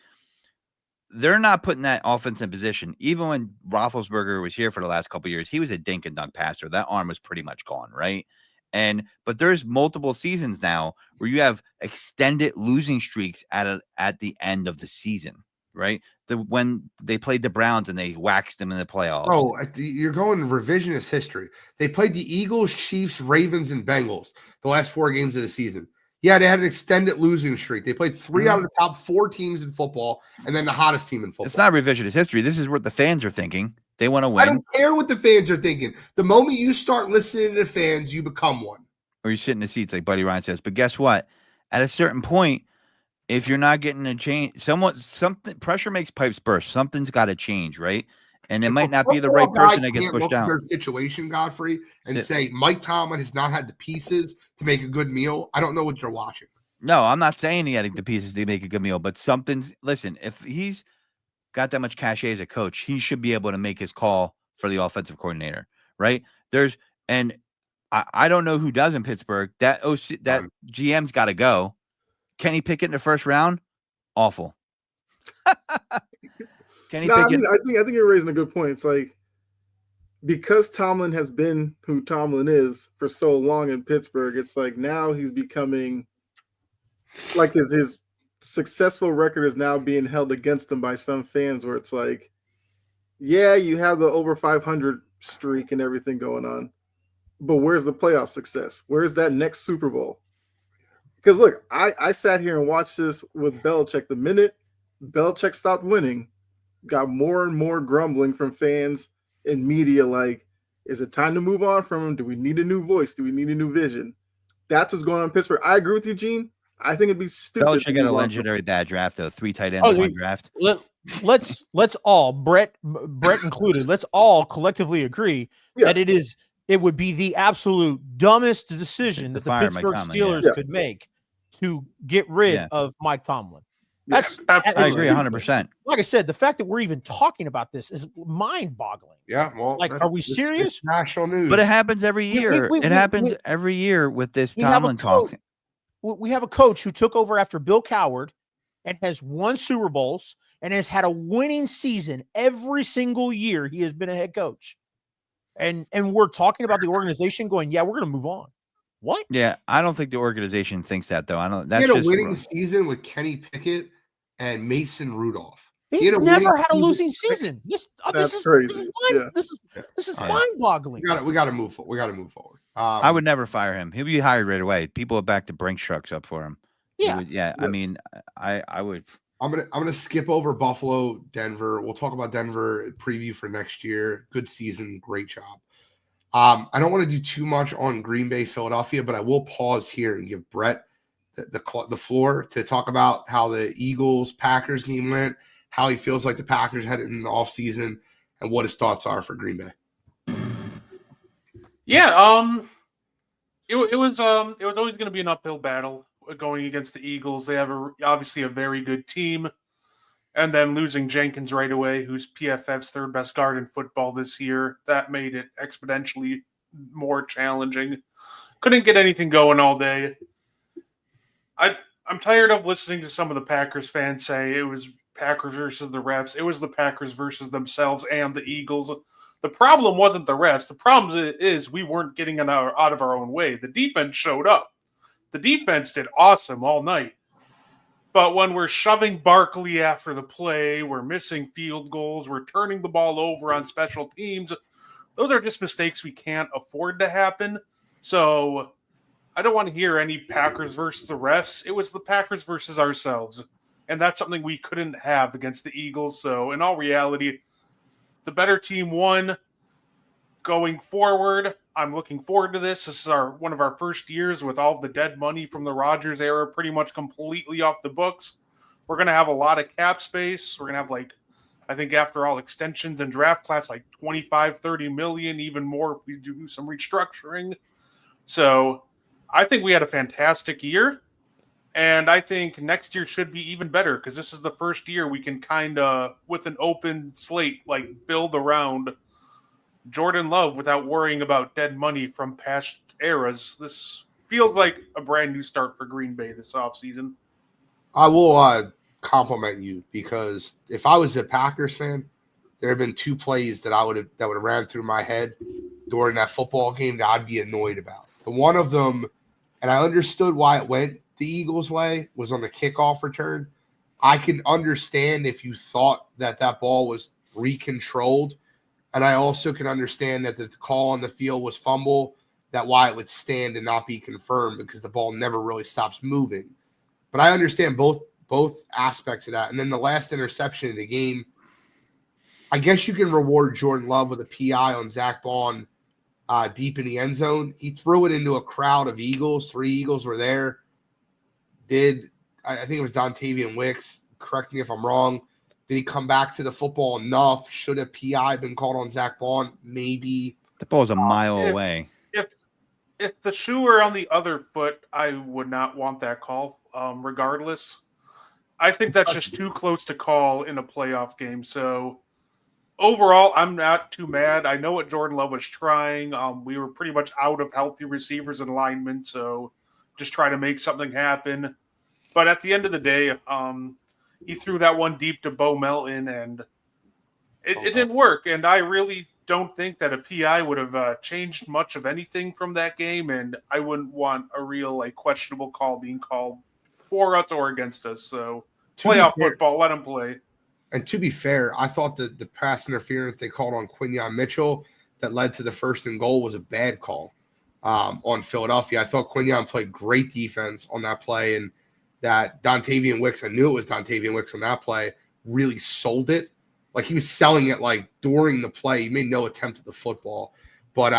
they're not putting that offense in position. Even when Roethlisberger was here for the last couple of years, he was a dink and dunk passer. That arm was pretty much gone, right? But there's multiple seasons now where you have extended losing streaks at the end of the season, right? When they played the Browns and they waxed them in the playoffs. Oh, you're going revisionist history. They played the Eagles, Chiefs, Ravens, and Bengals the last 4 games of the season. Yeah, they had an extended losing streak. They played 3 out of the top 4 teams in football, and then the hottest team in football. It's not revisionist history. This is what the fans are thinking. They want to win. I don't care what the fans are thinking. The moment you start listening to the fans, you become one. Or you sit in the seats, like Buddy Ryan says. But guess what? At a certain point, if you're not getting a change, something pressure makes pipes burst. Something's got to change, right? And it might not be the right person that gets pushed out. Their situation, Godfrey, and say Mike Tomlin has not had the pieces to make a good meal. I don't know what you're watching. No, I'm not saying he had the pieces to make a good meal, but listen, if he's got that much cachet as a coach, he should be able to make his call for the offensive coordinator, right? I don't know who does in Pittsburgh. That GM's got to go. Kenny Pickett in the first round, awful. Kenny Pickett. I think you're raising a good point. It's like because Tomlin has been who Tomlin is for so long in Pittsburgh, it's like now he's becoming like his successful record is now being held against him by some fans where it's like, yeah, you have the over 500 streak and everything going on, but where's the playoff success? Where's that next Super Bowl? Because look, I sat here and watched this with Belichick. The minute Belichick stopped winning, got more and more grumbling from fans and media like, is it time to move on from him? Do we need a new voice? Do we need a new vision? That's what's going on in Pittsburgh. I agree with you, Gene. I think it'd be stupid. Belichick got a legendary bad draft, though. 3 tight ends, 1 draft. Let's all, Brett included, let's all collectively agree that it would be the absolute dumbest decision that the Pittsburgh Steelers could make to get rid of Mike Tomlin. I agree 100%. Like I said, the fact that we're even talking about this is mind-boggling. Yeah, well, are we serious? It's national news. But it happens every year. It happens every year with this Tomlin talk. We have a coach who took over after Bill Coward and has won Super Bowls and has had a winning season every single year he has been a head coach. And we're talking about the organization going, yeah, we're going to move on. What? Yeah, I don't think the organization thinks that, though. That's he had just a winning season with Kenny Pickett and Mason Rudolph. He's never had a losing season. This is crazy. This is mind-boggling. We got to move forward. We got to move forward. I would never fire him. He'll be hired right away. People are back to Brinks trucks up for him. Yeah, yes. I mean, I would. I'm gonna skip over Buffalo, Denver. We'll talk about Denver preview for next year. Good season, great job. I don't want to do too much on Green Bay, Philadelphia, but I will pause here and give Brett the floor to talk about how the Eagles-Packers game went, how he feels like the Packers headed in the offseason, and what his thoughts are for Green Bay. Yeah, it was always going to be an uphill battle going against the Eagles. They have obviously a very good team, and then losing Jenkins right away, who's PFF's third best guard in football this year, that made it exponentially more challenging. Couldn't get anything going all day. I'm tired of listening to some of the Packers fans say it was Packers versus the refs. It was the Packers versus themselves and the Eagles. The problem wasn't the refs. The problem is we weren't getting out of our own way. The defense showed up. The defense did awesome all night. But when we're shoving Barkley after the play, we're missing field goals, we're turning the ball over on special teams, those are just mistakes we can't afford to happen. So I don't want to hear any Packers versus the refs. It was the Packers versus ourselves. And that's something we couldn't have against the Eagles. So in all reality, the better team won. Going forward, I'm looking forward to this. This is one of our first years with all the dead money from the Rodgers era pretty much completely off the books. We're going to have a lot of cap space. We're going to have, I think after all extensions and draft class, 25, 30 million, even more if we do some restructuring. So I think we had a fantastic year. And I think next year should be even better because this is the first year we can kind of, with an open slate, build around Jordan Love without worrying about dead money from past eras. This feels like a brand new start for Green Bay this offseason. I will compliment you because if I was a Packers fan, there have been 2 plays that would have ran through my head during that football game that I'd be annoyed about. The one of them, and I understood why it went the Eagles' way, was on the kickoff return. I can understand if you thought that ball was recontrolled, and I also can understand that the call on the field was fumble, that why it would stand and not be confirmed because the ball never really stops moving. But I understand both aspects of that. And then the last interception of the game, I guess you can reward Jordan Love with a PI on Zach Bond deep in the end zone. He threw it into a crowd of Eagles. 3 Eagles were there. I think it was Dontavian Wicks. Correct me if I'm wrong. Did he come back to the football enough? Should a PI been called on Zach Bond? Maybe. The ball's a mile away. If the shoe were on the other foot, I would not want that call. Regardless, I think that's just too close to call in a playoff game. So overall, I'm not too mad. I know what Jordan Love was trying. We were pretty much out of healthy receivers and linemen, so just try to make something happen. But at the end of the day, he threw that one deep to Bo Melton, and it didn't work. And I really don't think that a PI would have changed much of anything from that game, and I wouldn't want a real questionable call being called for us or against us. So playoff football, let him play. And to be fair, I thought that the pass interference they called on Quinyon Mitchell that led to the 1st and goal was a bad call on Philadelphia. I thought Quinyon played great defense on that play, and that Dontavian Wicks, I knew it was Dontavian Wicks on that play, really sold it. Like he was selling it during the play. He made no attempt at the football. But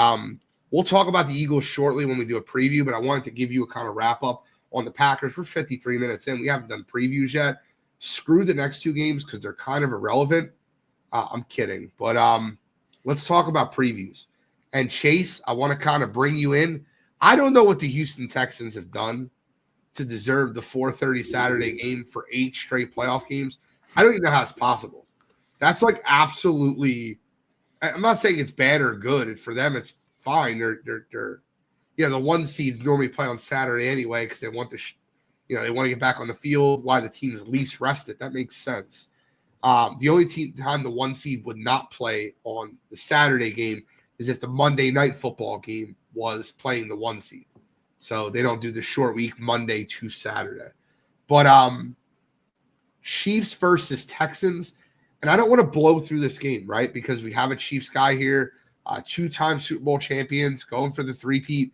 we'll talk about the Eagles shortly when we do a preview, but I wanted to give you a kind of wrap up on the Packers. We're 53 minutes in. We haven't done previews yet. Screw the next 2 games because they're kind of irrelevant. I'm kidding. But let's talk about previews. And Chase, I want to kind of bring you in. I don't know what the Houston Texans have done to deserve the 4:30 Saturday game for 8 straight playoff games. I don't even know how it's possible. That's absolutely – I'm not saying it's bad or good. For them, it's fine. They're the 1 seeds normally play on Saturday anyway because they want they want to get back on the field. Why the team is least rested. That makes sense. The only time the 1 seed would not play on the Saturday game is if the Monday night football game was playing the 1 seed. So they don't do the short week Monday to Saturday. But Chiefs versus Texans. And I don't want to blow through this game, right? Because we have a Chiefs guy here, 2-time Super Bowl champions, going for the 3-peat.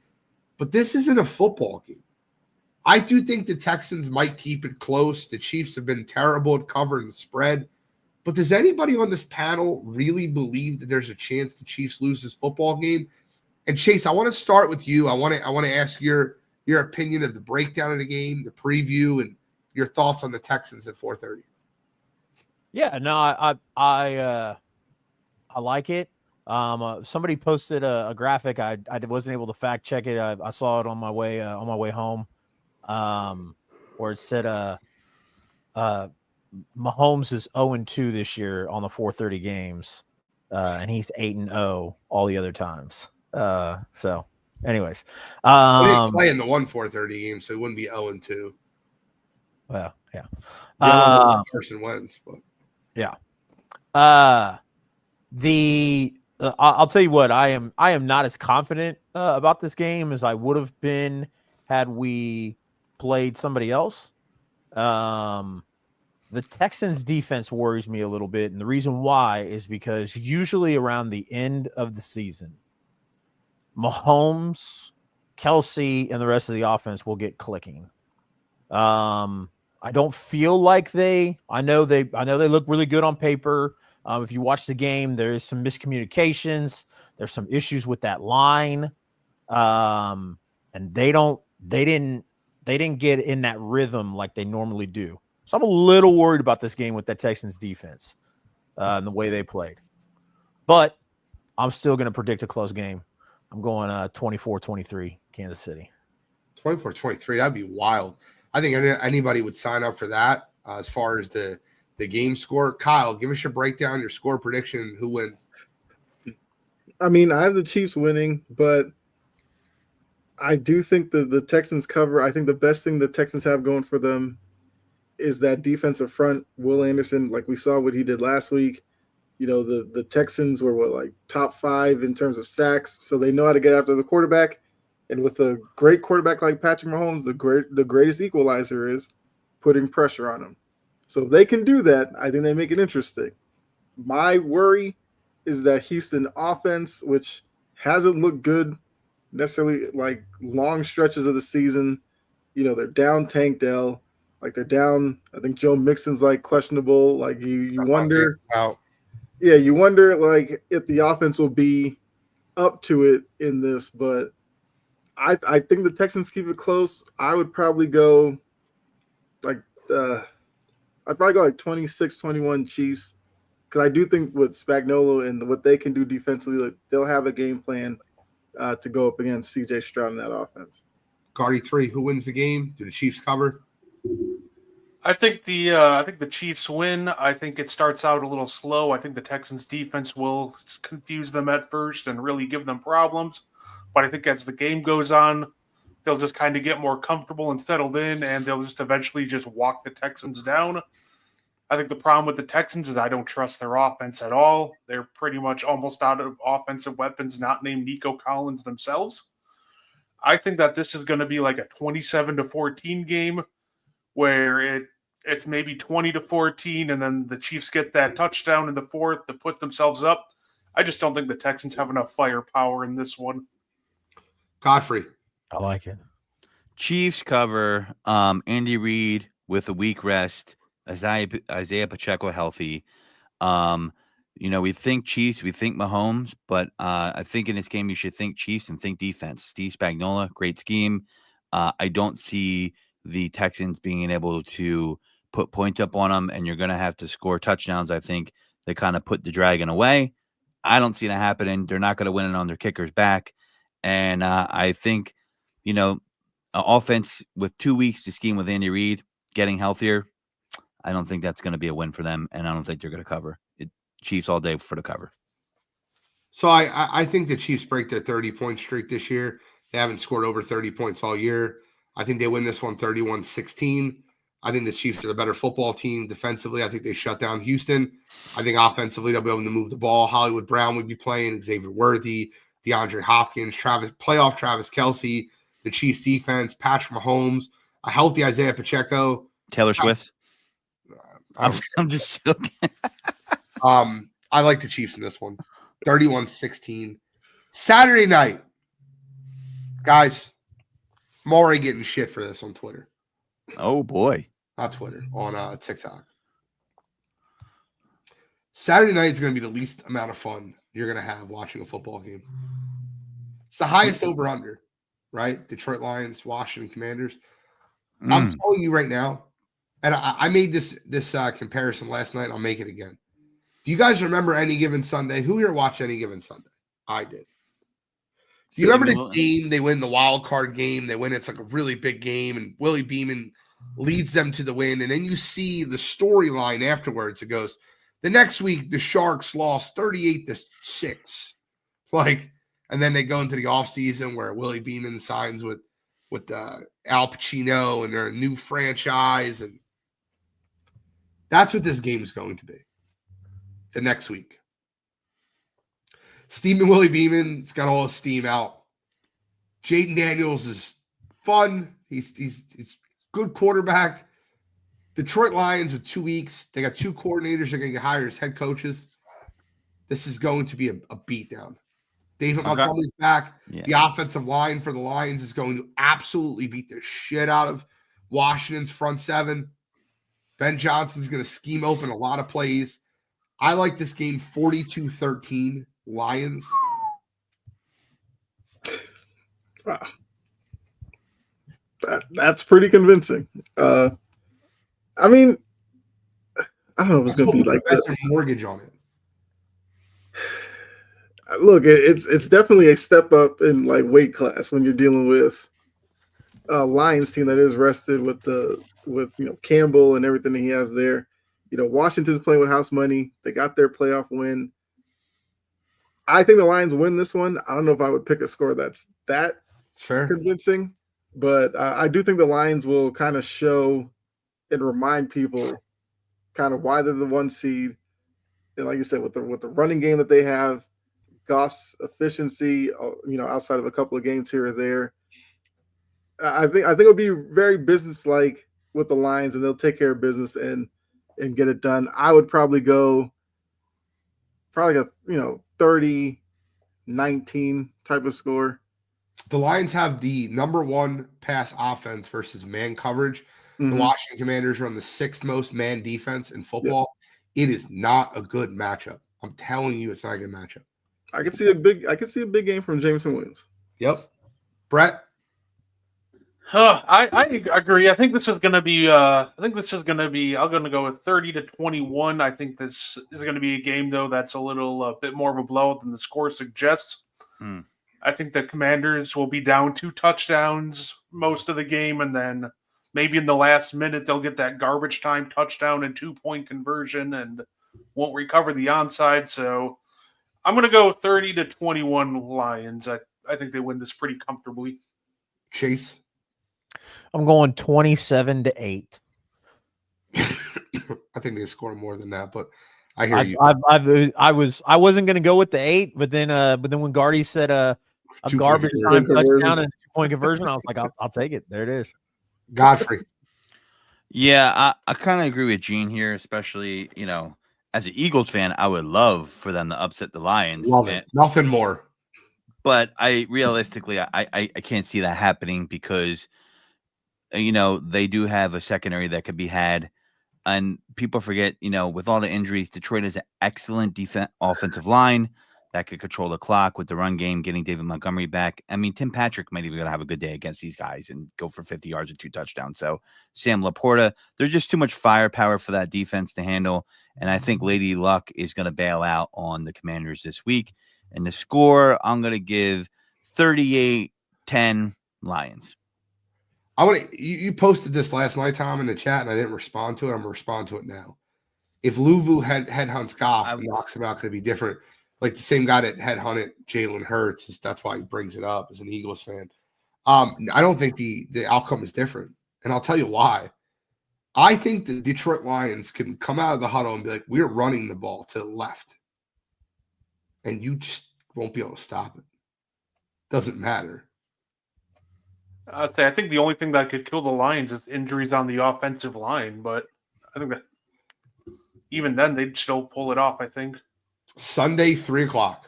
But this isn't a football game. I do think the Texans might keep it close. The Chiefs have been terrible at covering the spread. But does anybody on this panel really believe that there's a chance the Chiefs lose this football game? And Chase, I want to start with you. I want to ask your opinion of the breakdown of the game, the preview, and your thoughts on the Texans at 4:30. Yeah, no, I like it. Somebody posted a graphic. I wasn't able to fact check it. I saw it on my way home, where it said Mahomes is 0-2 this year on the 4:30 games, and he's 8-0 all the other times. So, anyways, He didn't play in the 4:30 game, so it wouldn't be 0-2. Well, yeah. The person wins, but yeah. I'll tell you what, I am not as confident about this game as I would have been had we played somebody else. The Texans defense worries me a little bit, and the reason why is because usually around the end of the season, Mahomes, Kelsey, and the rest of the offense will get clicking. I don't feel like I know they look really good on paper. If you watch the game, there is some miscommunications. There's some issues with that line. And they didn't get in that rhythm like they normally do. So I'm a little worried about this game with that Texans defense and the way they played. But I'm still going to predict a close game. I'm going 24-23 Kansas City. 24-23, that'd be wild. I think anybody would sign up for that as far as the game score. Kyle, give us your breakdown, your score prediction, who wins. I mean, I have the Chiefs winning, but I do think the Texans cover. I think the best thing the Texans have going for them is that defensive front. Will Anderson, like we saw what he did last week. The Texans were like top 5 in terms of sacks, so they know how to get after the quarterback. And with a great quarterback like Patrick Mahomes, the greatest equalizer is putting pressure on him. So if they can do that, I think they make it interesting. My worry is that Houston offense, which hasn't looked good necessarily like long stretches of the season, they're down Tank Dell, like they're down. I think Joe Mixon's like questionable. Like you wonder, you wonder like if the offense will be up to it in this. But I think the Texans keep it close. I would probably go like I'd probably go like 26-21 Chiefs, because I do think with Spagnuolo and what they can do defensively, like, they'll have a game plan to go up against CJ Stroud in that offense. Guardy 3, who wins the game? Do the Chiefs cover? I think the Chiefs win. I think it starts out a little slow. I think the Texans defense will confuse them at first and really give them problems. But I think as the game goes on, they'll just kind of get more comfortable and settled in, and they'll just eventually just walk the Texans down. I think the problem with the Texans is I don't trust their offense at all. They're pretty much almost out of offensive weapons, not named Nico Collins themselves. I think that this is going to be like a 27-14 game where it's maybe 20-14, and then the Chiefs get that touchdown in the fourth to put themselves up. I just don't think the Texans have enough firepower in this one. Godfrey. I like it. Chiefs cover. Andy Reid with a week rest. Isaiah Pacheco healthy. We think Chiefs, we think Mahomes, but I think in this game you should think Chiefs and think defense. Steve Spagnuolo, great scheme. I don't see the Texans being able to put points up on them, and you're going to have to score touchdowns. I think they kind of put the Dragon away. I don't see that happening. They're not going to win it on their kicker's back. And I think, offense with 2 weeks to scheme with Andy Reid, getting healthier, I don't think that's going to be a win for them, and I don't think they're going to cover. Chiefs all day for the cover. So I think the Chiefs break their 30-point streak this year. They haven't scored over 30 points all year. I think they win this one 31-16. I think the Chiefs are the better football team. Defensively, I think they shut down Houston. I think offensively, they'll be able to move the ball. Hollywood Brown would be playing, Xavier Worthy, DeAndre Hopkins, Travis Kelce, the Chiefs defense, Patrick Mahomes, a healthy Isaiah Pacheco. Taylor Swift. I'm just joking. I like the Chiefs in this one. 31-16. Saturday night. Guys, I'm already getting shit for this on Twitter. Oh, boy. Not Twitter, on TikTok. Saturday night is going to be the least amount of fun you're going to have watching a football game. It's the highest over-under, right? Detroit Lions, Washington Commanders. I'm telling you right now, and I made this comparison last night. I'll make it again. Do you guys remember Any Given Sunday? Who here watched Any Given Sunday? I did. Do you remember the game? They win the wild card game. They win. It's like a really big game, and Willie Beeman leads them to the win. And then you see the storyline afterwards. It goes, the next week, the Sharks lost 38-6. And then they go into the offseason where Willie Beeman signs with Al Pacino and their new franchise. And that's what this game is going to be the next week. Stephen Willie Beeman's got all his steam out. Jaden Daniels is fun. He's good quarterback. Detroit Lions with 2 weeks. They got 2 coordinators they're going to get hired as head coaches. This is going to be a beatdown. David Montgomery's back. Yeah. The offensive line for the Lions is going to absolutely beat the shit out of Washington's front seven. Ben Johnson's going to scheme open a lot of plays. I like this game 42-13 Lions. Wow. That's pretty convincing. I mean, I don't know if it's going to be like that. Mortgage on it. Look, it's definitely a step up in like weight class when you're dealing with a Lions team that is rested with Campbell and everything that he has there. Washington's playing with house money. They got their playoff win. I think the Lions win this one. I don't know if I would pick a score that's that It's fair. convincing, but I do think the Lions will kind of show and remind people kind of why they're the 1 seed. And like you said, with the running game that they have, Goff's efficiency, outside of a couple of games here or there, I think it'll be very businesslike with the Lions, and they'll take care of business and get it done. I would probably go a 30-19 type of score. The Lions have the number 1 pass offense versus man coverage. Mm-hmm. The Washington Commanders run the 6th most man defense in football. Yep. It is not a good matchup. I'm telling you, it's not a good matchup. I could see a big game from Jameson Williams. Yep. Brett? I agree. I think this is going to be. I'm going to go with 30-21. I think this is going to be a game though that's a little bit more of a blowout than the score suggests. I think the Commanders will be down 2 touchdowns most of the game, and then maybe in the last minute they'll get that garbage time touchdown and 2-point conversion, and won't recover the onside. So I'm going to go 30-21 Lions. I think they win this pretty comfortably. Chase? I'm going 27-8. I think they score more than that, but I hear you. I wasn't going to go with the 8, but then when Gardy said a garbage time touchdown and 2-point conversion, I was like, I'll take it. There it is. Godfrey. Yeah, I kind of agree with Gene here, especially, as an Eagles fan, I would love for them to upset the Lions. Love it. Nothing more. But I can't see that happening because, they do have a secondary that could be had. And people forget, with all the injuries, Detroit has an excellent offensive line that could control the clock with the run game, getting David Montgomery back. I mean, Tim Patrick might even going to have a good day against these guys and go for 50 yards and 2 touchdowns. So Sam Laporta, there's just too much firepower for that defense to handle. And I think Lady Luck is going to bail out on the Commanders this week. And the score, I'm going to give 38-10 Lions. You posted this last night, Tom, in the chat, and I didn't respond to it. I'm going to respond to it now. If Louvu headhunts Goff and knocks him out, could it be different? Like the same guy that headhunted Jalen Hurts, that's why he brings it up as an Eagles fan. I don't think the outcome is different, and I'll tell you why. I think the Detroit Lions can come out of the huddle and be like, we're running the ball to the left, and you just won't be able to stop it. Doesn't matter. I think the only thing that could kill the Lions is injuries on the offensive line, but I think that even then they'd still pull it off, I think. Sunday, 3:00.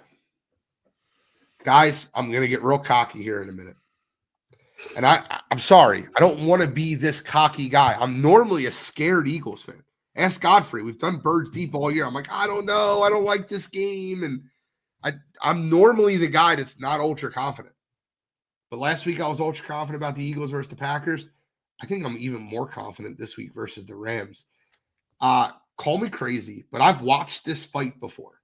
Guys, I'm going to get real cocky here in a minute. And I'm sorry. I don't want to be this cocky guy. I'm normally a scared Eagles fan. Ask Godfrey. We've done Birds Deep all year. I'm like, I don't know. I don't like this game. And I'm normally the guy that's not ultra confident. But last week I was ultra confident about the Eagles versus the Packers. I think I'm even more confident this week versus the Rams. Call me crazy, but I've watched this fight before.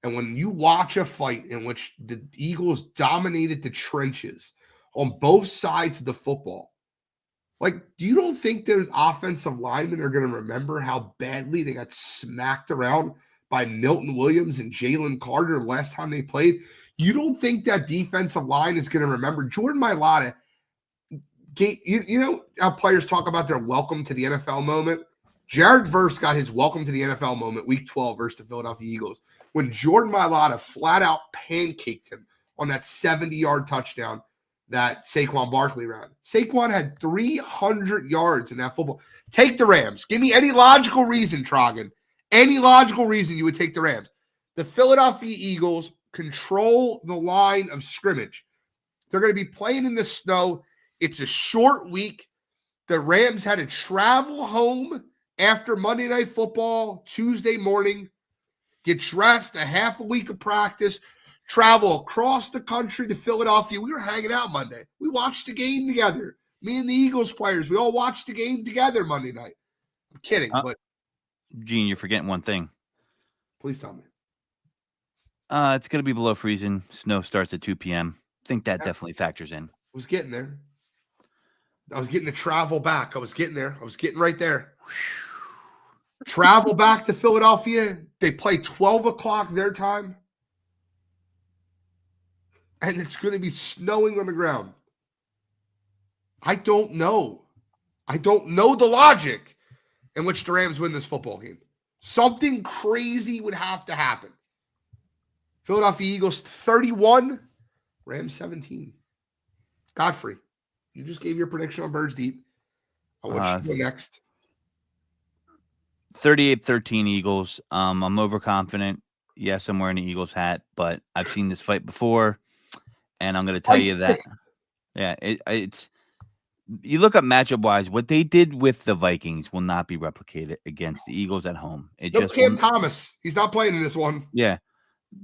And when you watch a fight in which the Eagles dominated the trenches on both sides of the football, like, you don't think their offensive linemen are going to remember how badly they got smacked around by Milton Williams and Jalen Carter last time they played? You don't think that defensive line is going to remember Jordan Mailata? You know how players talk about their welcome to the NFL moment? Jared Verse got his welcome to the NFL moment week 12 versus the Philadelphia Eagles when Jordan Mailata flat out pancaked him on that 70-yard touchdown that Saquon Barkley ran. Saquon had 300 yards in that football. Take the Rams. Give me any logical reason, Trogan. Any logical reason you would take the Rams. The Philadelphia Eagles control the line of scrimmage. They're going to be playing in the snow. It's a short week. The Rams had to travel home after Monday Night Football, Tuesday morning, get dressed, a half a week of practice, travel across the country to Philadelphia. We were hanging out Monday. We watched the game together. Me and the Eagles players, we all watched the game together Monday night. I'm kidding, but Gene, you're forgetting one thing. Please tell me. It's going to be below freezing. Snow starts at 2 p.m. I think that definitely factors in. I was getting there. I was getting the travel back. I was getting there. I was getting right there. Travel back to Philadelphia. They play 12 o'clock their time. and it's going to be snowing on the ground. I don't know. I don't know the logic in which the Rams win this football game. Something crazy would have to happen. Philadelphia Eagles 31, Rams 17. Godfrey, you just gave your prediction on Birds Deep. What should go next? 38-13 Eagles. I'm overconfident. Yes, I'm wearing the Eagles hat, but I've seen this fight before, and I'm going to tell you that. Yeah, it's. You look up matchup wise, what they did with the Vikings will not be replicated against the Eagles at home. Cam Thomas, he's not playing in this one. Yeah,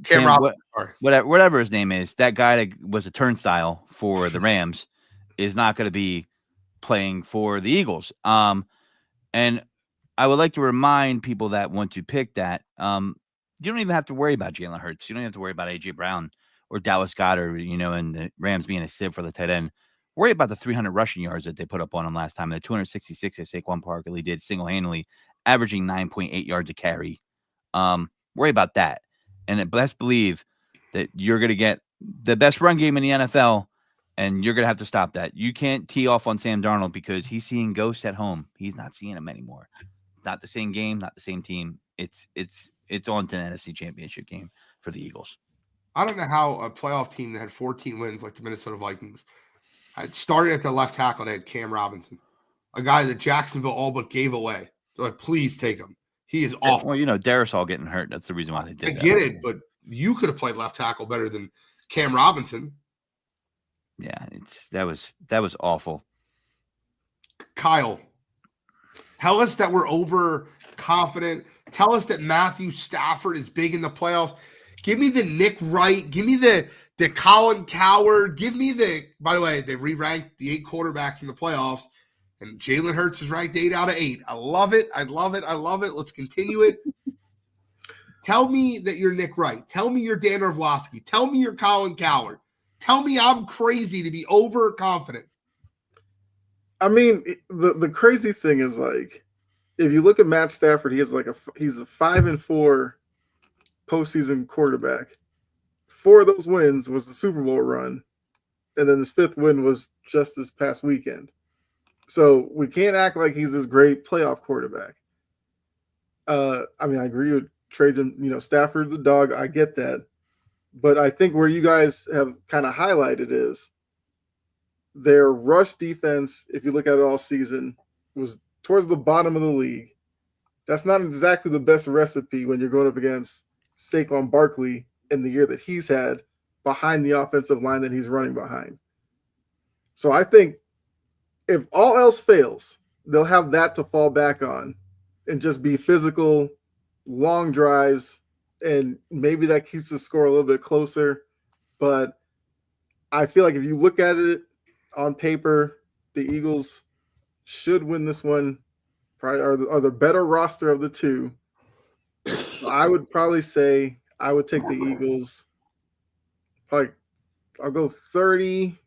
Cam Robinson, whatever his name is, that guy that was a turnstile for the Rams is not going to be playing for the Eagles. And I would like to remind people that want to pick that, you don't even have to worry about Jalen Hurts. You don't have to worry about AJ Brown or Dallas Goedert, and the Rams being a sieve for the tight end. Worry about the 300 rushing yards that they put up on him last time. The 266 that Saquon Barkley did single-handedly, averaging 9.8 yards a carry. Worry about that. And best believe that you're going to get the best run game in the NFL, and you're going to have to stop that. You can't tee off on Sam Darnold because he's seeing ghosts at home. He's not seeing them anymore. Not the same game, not the same team. It's on to an NFC Championship game for the Eagles. I don't know how a playoff team that had 14 wins like the Minnesota Vikings had started at the left tackle. They had Cam Robinson, a guy that Jacksonville all but gave away. They're like, please take him. He is awful. Well, Darisaw getting hurt. That's the reason why they did that. I get it, but you could have played left tackle better than Cam Robinson. Yeah, that was awful. Kyle, tell us that we're overconfident. Tell us that Matthew Stafford is big in the playoffs. Give me the Nick Wright. Give me the Colin Coward. Give me by the way, they re-ranked the 8 quarterbacks in the playoffs, and Jalen Hurts is ranked 8 out of 8. I love it. I love it. I love it. Let's continue it. Tell me that you're Nick Wright. Tell me you're Dan Orlovsky. Tell me you're Colin Coward. Tell me I'm crazy to be overconfident. I mean, the crazy thing is, like, if you look at Matt Stafford, he's a 5-4 postseason quarterback. 4 of those wins was the Super Bowl run, and then his 5th win was just this past weekend. So we can't act like he's this great playoff quarterback. I mean, I agree with Trajan. Stafford's a dog. I get that. But I think where you guys have kind of highlighted is their rush defense, if you look at it all season, was towards the bottom of the league. That's not exactly the best recipe when you're going up against Saquon Barkley in the year that he's had behind the offensive line that he's running behind. So I think if all else fails, they'll have that to fall back on and just be physical, long drives, and maybe that keeps the score a little bit closer. But I feel like if you look at it on paper, the Eagles should win this one. Probably are the better roster of the two. I would probably say I would take the Eagles. Probably I'll go 30.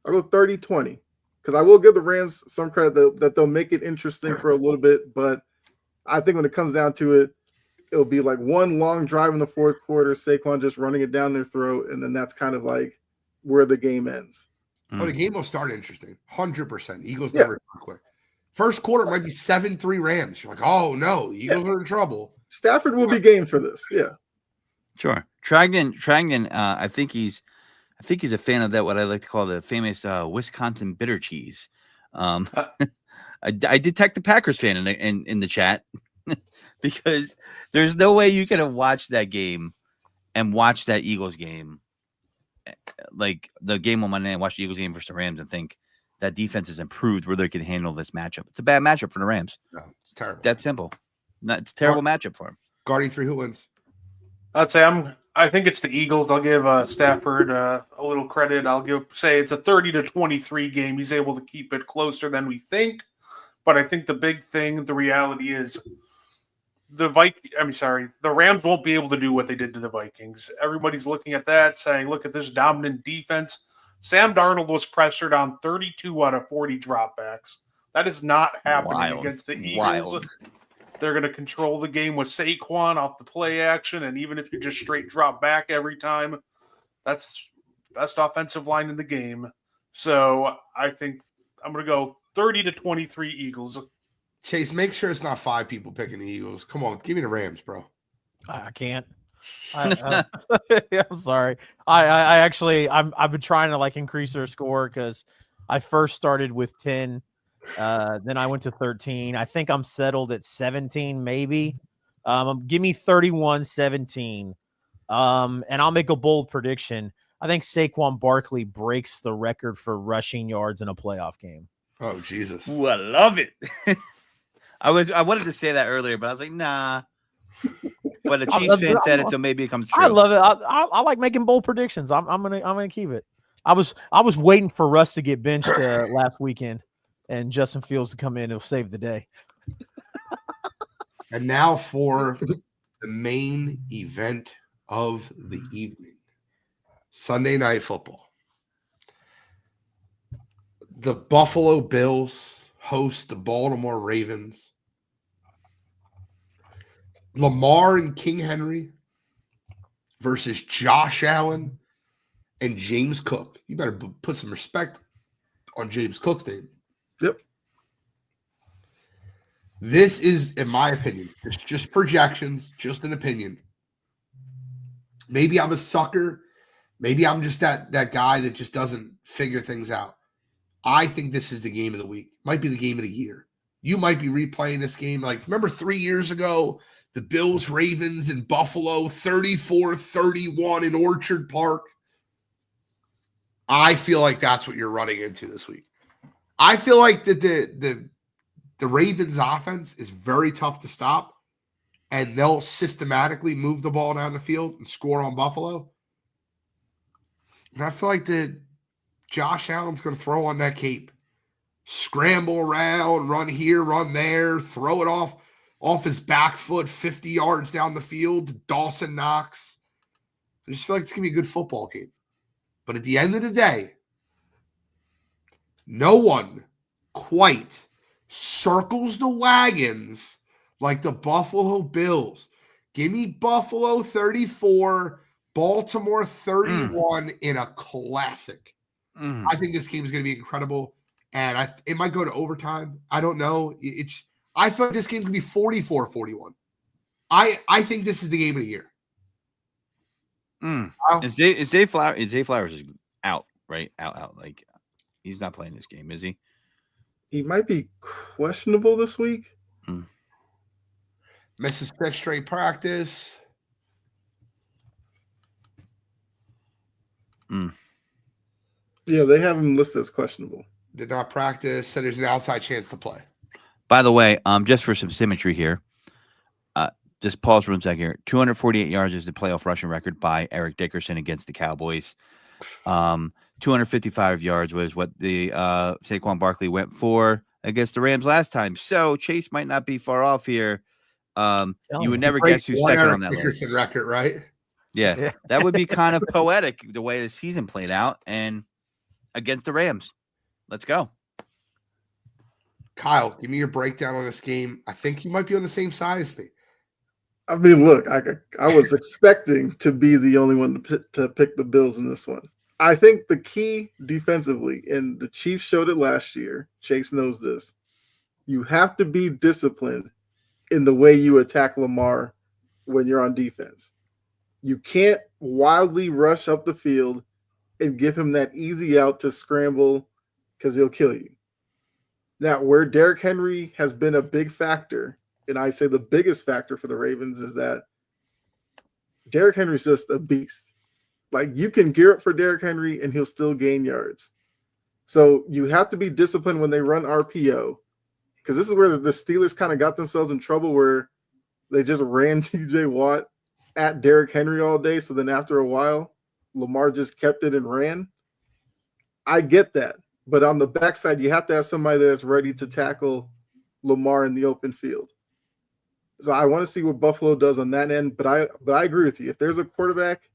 I'll go 30-20 because I will give the Rams some credit that they'll make it interesting for a little bit. But I think when it comes down to it, it'll be like one long drive in the 4th quarter, Saquon just running it down their throat, and then that's kind of like where the game ends. Oh, the game will start interesting. 100%. Eagles never done quick. First quarter might be 7-3 Rams. You're like, oh no, Eagles are in trouble. Stafford will be game for this. Yeah. Sure. Tragnon, I think he's a fan of that, what I like to call the famous Wisconsin bitter cheese. I detect the Packers fan in the chat because there's no way you could have watched that game and watch that Eagles game, like the game on Monday night, watch the Eagles game versus the Rams and think that defense has improved where they can handle this matchup. It's a bad matchup for the Rams. No, it's terrible. That's simple. It's a terrible matchup for them. Guardian 3, who wins? I'd say I think it's the Eagles. I'll give Stafford a little credit. I'll say it's a 30-23 game. He's able to keep it closer than we think. But I think the big thing, the reality is the Rams won't be able to do what they did to the Vikings. Everybody's looking at that, saying, look at this dominant defense. Sam Darnold was pressured on 32 out of 40 dropbacks. That is not happening against the Eagles. They're going to control the game with Saquon off the play action, and even if you just straight drop back every time, That's best offensive line in the game. So I think I'm going to go 30-23 Eagles. Chase, make sure it's not 5 people picking the Eagles. Come on, give me the Rams, bro. I can't. I'm sorry. I've been trying to like increase their score because I first started with 10. Then I went to 13. I think I'm settled at 17, maybe. Give me 31-17. And I'll make a bold prediction. I think Saquon Barkley breaks the record for rushing yards in a playoff game. Oh, Jesus. Ooh, I love it. I wanted to say that earlier, but I was like, nah. But a Chiefs fan said it, so maybe it comes true. I love it. I like making bold predictions. I'm gonna keep it. I was waiting for Russ to get benched last weekend, and Justin Fields to come in and save the day. And now for the main event of the evening, Sunday Night Football. The Buffalo Bills host the Baltimore Ravens. Lamar and King Henry versus Josh Allen and James Cook. You better put some respect on James Cook's name. Yep. This is, in my opinion, it's just projections, just an opinion. Maybe I'm a sucker. Maybe I'm just that guy that just doesn't figure things out. I think this is the game of the week. Might be the game of the year. You might be replaying this game. Like, remember 3 years ago, the Bills, Ravens in Buffalo, 34-31 in Orchard Park. I feel like that's what you're running into this week. I feel like that the Ravens offense is very tough to stop, and they'll systematically move the ball down the field and score on Buffalo. And I feel like that Josh Allen's going to throw on that cape, scramble around, run here, run there, throw it off his back foot 50 yards down the field to Dawson Knox. I just feel like it's going to be a good football game. But at the end of the day, no one quite circles the wagons like the Buffalo Bills. Give me Buffalo 34, Baltimore 31 in a classic. I think this game is going to be incredible, and it might go to overtime. I don't know. I feel like this game could be 44-41. I think this is the game of the year. Is Dave Flowers is out, right? Out. Like, he's not playing this game, is he? He might be questionable this week. Misses 5th straight practice. Yeah, they have him listed as questionable. Did not practice. Said there's an outside chance to play. By the way, just for some symmetry here, just pause for 1 second here. 248 yards is the playoff rushing record by Eric Dickerson against the Cowboys. 255 yards was what the Saquon Barkley went for against the Rams last time. So Chase might not be far off here. You would never guess who's second on that list. Record, right? Yeah, that would be kind of poetic the way the season played out and against the Rams. Let's go. Kyle, give me your breakdown on this game. I think you might be on the same side as me. I mean, look, I was expecting to be the only one to pick the Bills in this one. I think the key defensively, and the Chiefs showed it last year, Chase knows this, you have to be disciplined in the way you attack Lamar when you're on defense. You can't wildly rush up the field and give him that easy out to scramble because he'll kill you. Now, where Derrick Henry has been a big factor, and I say the biggest factor for the Ravens, is that Derrick Henry's just a beast. Like, you can gear up for Derrick Henry and he'll still gain yards. So you have to be disciplined when they run RPO, because this is where the Steelers kind of got themselves in trouble, where they just ran TJ Watt at Derrick Henry all day. So then after a while, Lamar just kept it and ran. I get that. But on the backside, you have to have somebody that's ready to tackle Lamar in the open field. So I want to see what Buffalo does on that end. But I agree with you. If there's a quarterback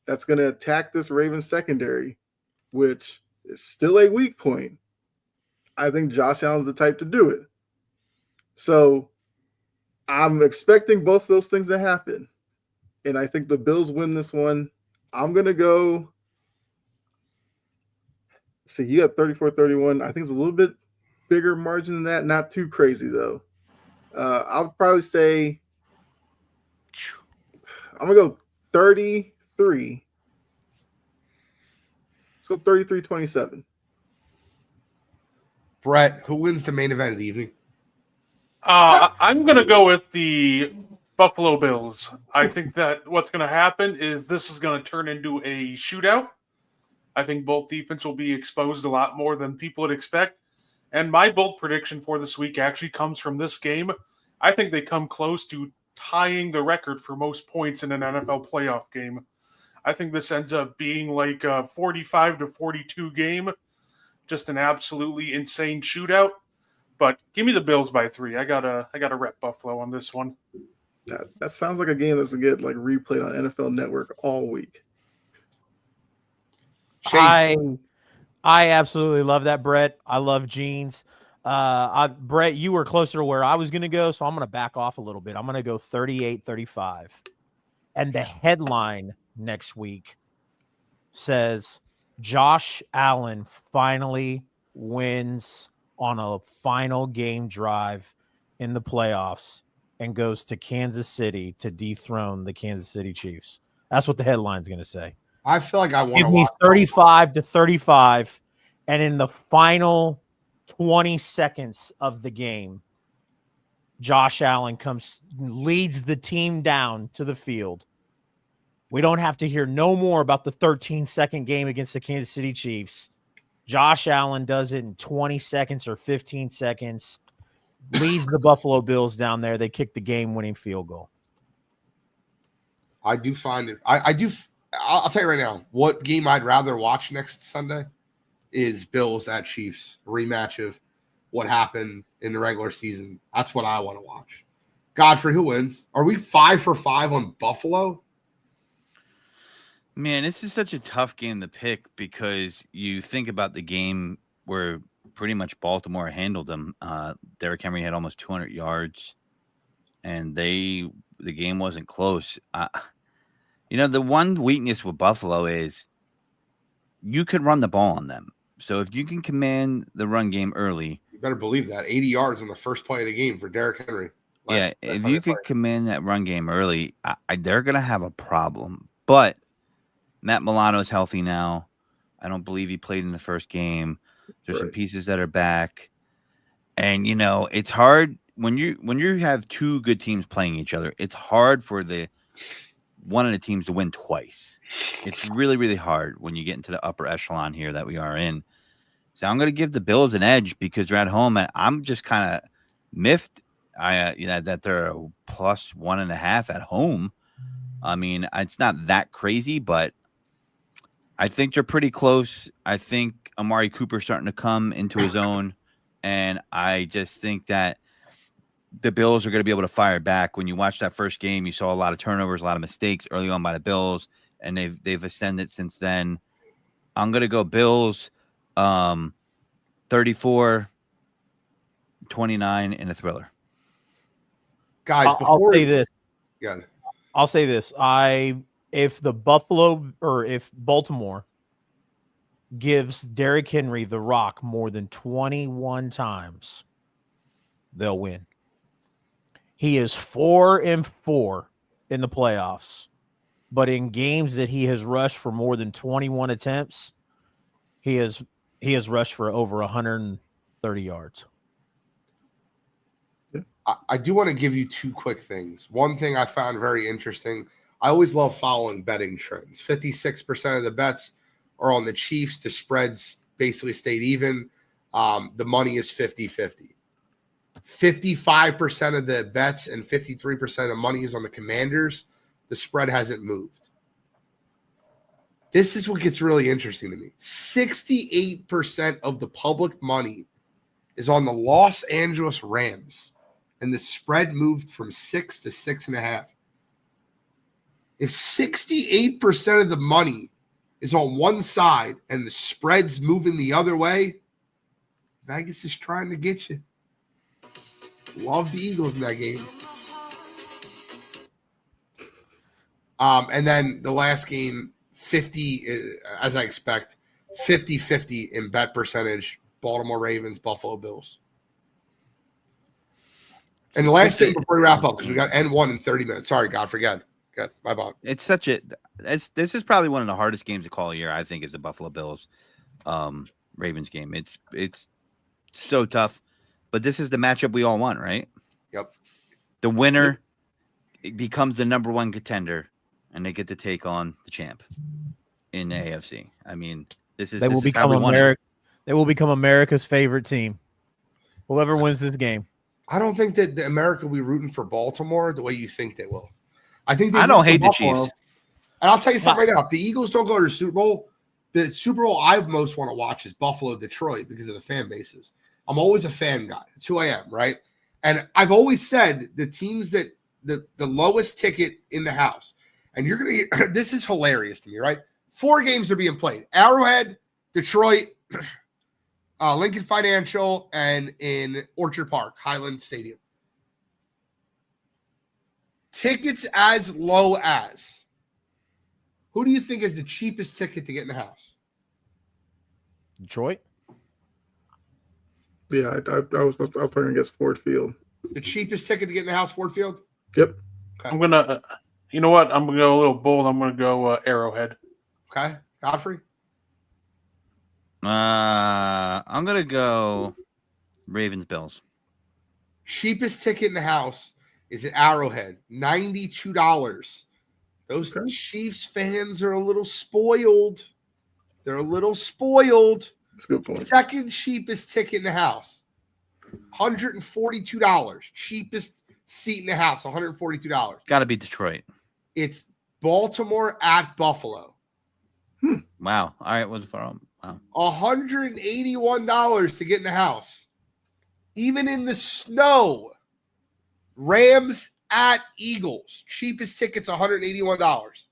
that's going to attack this Ravens secondary, which is still a weak point, I think Josh Allen's the type to do it. So I'm expecting both those things to happen. And I think the Bills win this one. I'm going to go. See, you got 34-31. I think it's a little bit bigger margin than that. Not too crazy, though. I'll probably say I'm going to go 33. Let's go 33-27. Brett, who wins the main event of the evening? I'm going to go with the Buffalo Bills. I think that what's going to happen is this is going to turn into a shootout. I think both defense will be exposed a lot more than people would expect. And my bold prediction for this week actually comes from this game. I think they come close to tying the record for most points in an NFL playoff game. I think this ends up being like a 45-42 game. Just an absolutely insane shootout. But give me the Bills by 3. I gotta rep Buffalo on this one. That sounds like a game that's gonna get like replayed on NFL Network all week. I absolutely love that, Brett. I love jeans. Brett, you were closer to where I was going to go, so I'm going to back off a little bit. I'm going to go 38-35. And the headline next week says Josh Allen finally wins on a final game drive in the playoffs and goes to Kansas City to dethrone the Kansas City Chiefs. That's what the headline's going to say. I feel like I want to Give me 35-35, and in the final 20 seconds of the game, Josh Allen leads the team down to the field. We don't have to hear no more about the 13-second game against the Kansas City Chiefs. Josh Allen does it in 20 seconds or 15 seconds, leads the Buffalo Bills down there. They kick the game-winning field goal. I do find it. I'll tell you right now, what game I'd rather watch next Sunday is Bills at Chiefs, rematch of what happened in the regular season. That's what I want to watch. Godfrey, who wins? Are we 5 for 5 on Buffalo? Man, this is such a tough game to pick because you think about the game where pretty much Baltimore handled them. Derrick Henry had almost 200 yards, and the game wasn't close. The one weakness with Buffalo is you could run the ball on them. So if you can command the run game early, you better believe that 80 yards on the first play of the game for Derrick Henry. If you could command that run game early, they're going to have a problem. But Matt Milano's healthy now. I don't believe he played in the first game. There's some pieces that are back. And, it's hard when you have two good teams playing each other. It's hard for one of the teams to win twice. It's really, really hard when you get into the upper echelon here that we are in. So I'm going to give the Bills an edge because they're at home. And I'm just kind of miffed that they're a plus 1.5 at home. I mean, it's not that crazy, but I think they're pretty close. I think Amari Cooper's starting to come into his own. And I just think that the Bills are going to be able to fire back. When you watch that first game, you saw a lot of turnovers, a lot of mistakes early on by the Bills, and they've ascended since then. I'm going to go Bills 34-29 in a thriller. Guys, I'll say this. Yeah. I'll say this. If Baltimore gives Derrick Henry the rock more than 21 times, they'll win. He is 4-4 in the playoffs, but in games that he has rushed for more than 21 attempts, he has rushed for over 130 yards. I do want to give you two quick things. One thing I found very interesting. I always love following betting trends. 56% of the bets are on the Chiefs. The spreads basically stayed even. The money is 50-50. 55% of the bets and 53% of money is on the Commanders. The spread hasn't moved. This is what gets really interesting to me. 68% of the public money is on the Los Angeles Rams, and the spread moved from 6 to 6.5. If 68% of the money is on one side and the spread's moving the other way, Vegas is trying to get you. Love the Eagles in that game. And then the last game, 50, as I expect, 50-50 in bet percentage. Baltimore Ravens, Buffalo Bills. And the last thing before we wrap up, because we got N1 in 30 minutes. Sorry, Godfrey. Go ahead. My bad. It's such a this is probably one of the hardest games to call a year, I think, is the Buffalo Bills Ravens game. It's so tough, but this is the matchup we all want, right? Yep. The winner becomes the number one contender, and they get to take on the champ in the AFC. I mean, they will become America's favorite team. Whoever wins this game. I don't think that America will be rooting for Baltimore the way you think they will. I think I don't hate the Chiefs. And I'll tell you something right now. If the Eagles don't go to the Super Bowl I most want to watch is Buffalo, Detroit, because of the fan bases. I'm always a fan guy. That's who I am, right? And I've always said the teams that the lowest ticket in the house, and you're going to – this is hilarious to me, right? 4 games are being played. Arrowhead, Detroit, Lincoln Financial, and in Orchard Park, Highland Stadium. Tickets as low as. Who do you think is the cheapest ticket to get in the house? Detroit? Yeah, I was playing against Ford Field. The cheapest ticket to get in the house, Ford Field? Yep. Okay. I'm going to, you know what? I'm going to go a little bold. I'm going to go Arrowhead. Okay. Godfrey? I'm going to go Ravens Bills. Cheapest ticket in the house is at Arrowhead, $92. Those Chiefs fans are a little spoiled. They're a little spoiled. That's a good point. Second cheapest ticket in the house, $142. Cheapest seat in the house, $142. Got to be Detroit. It's Baltimore at Buffalo. Wow. All right. What's the problem? Wow. $181 to get in the house. Even in the snow. Rams at Eagles. Cheapest ticket's $181.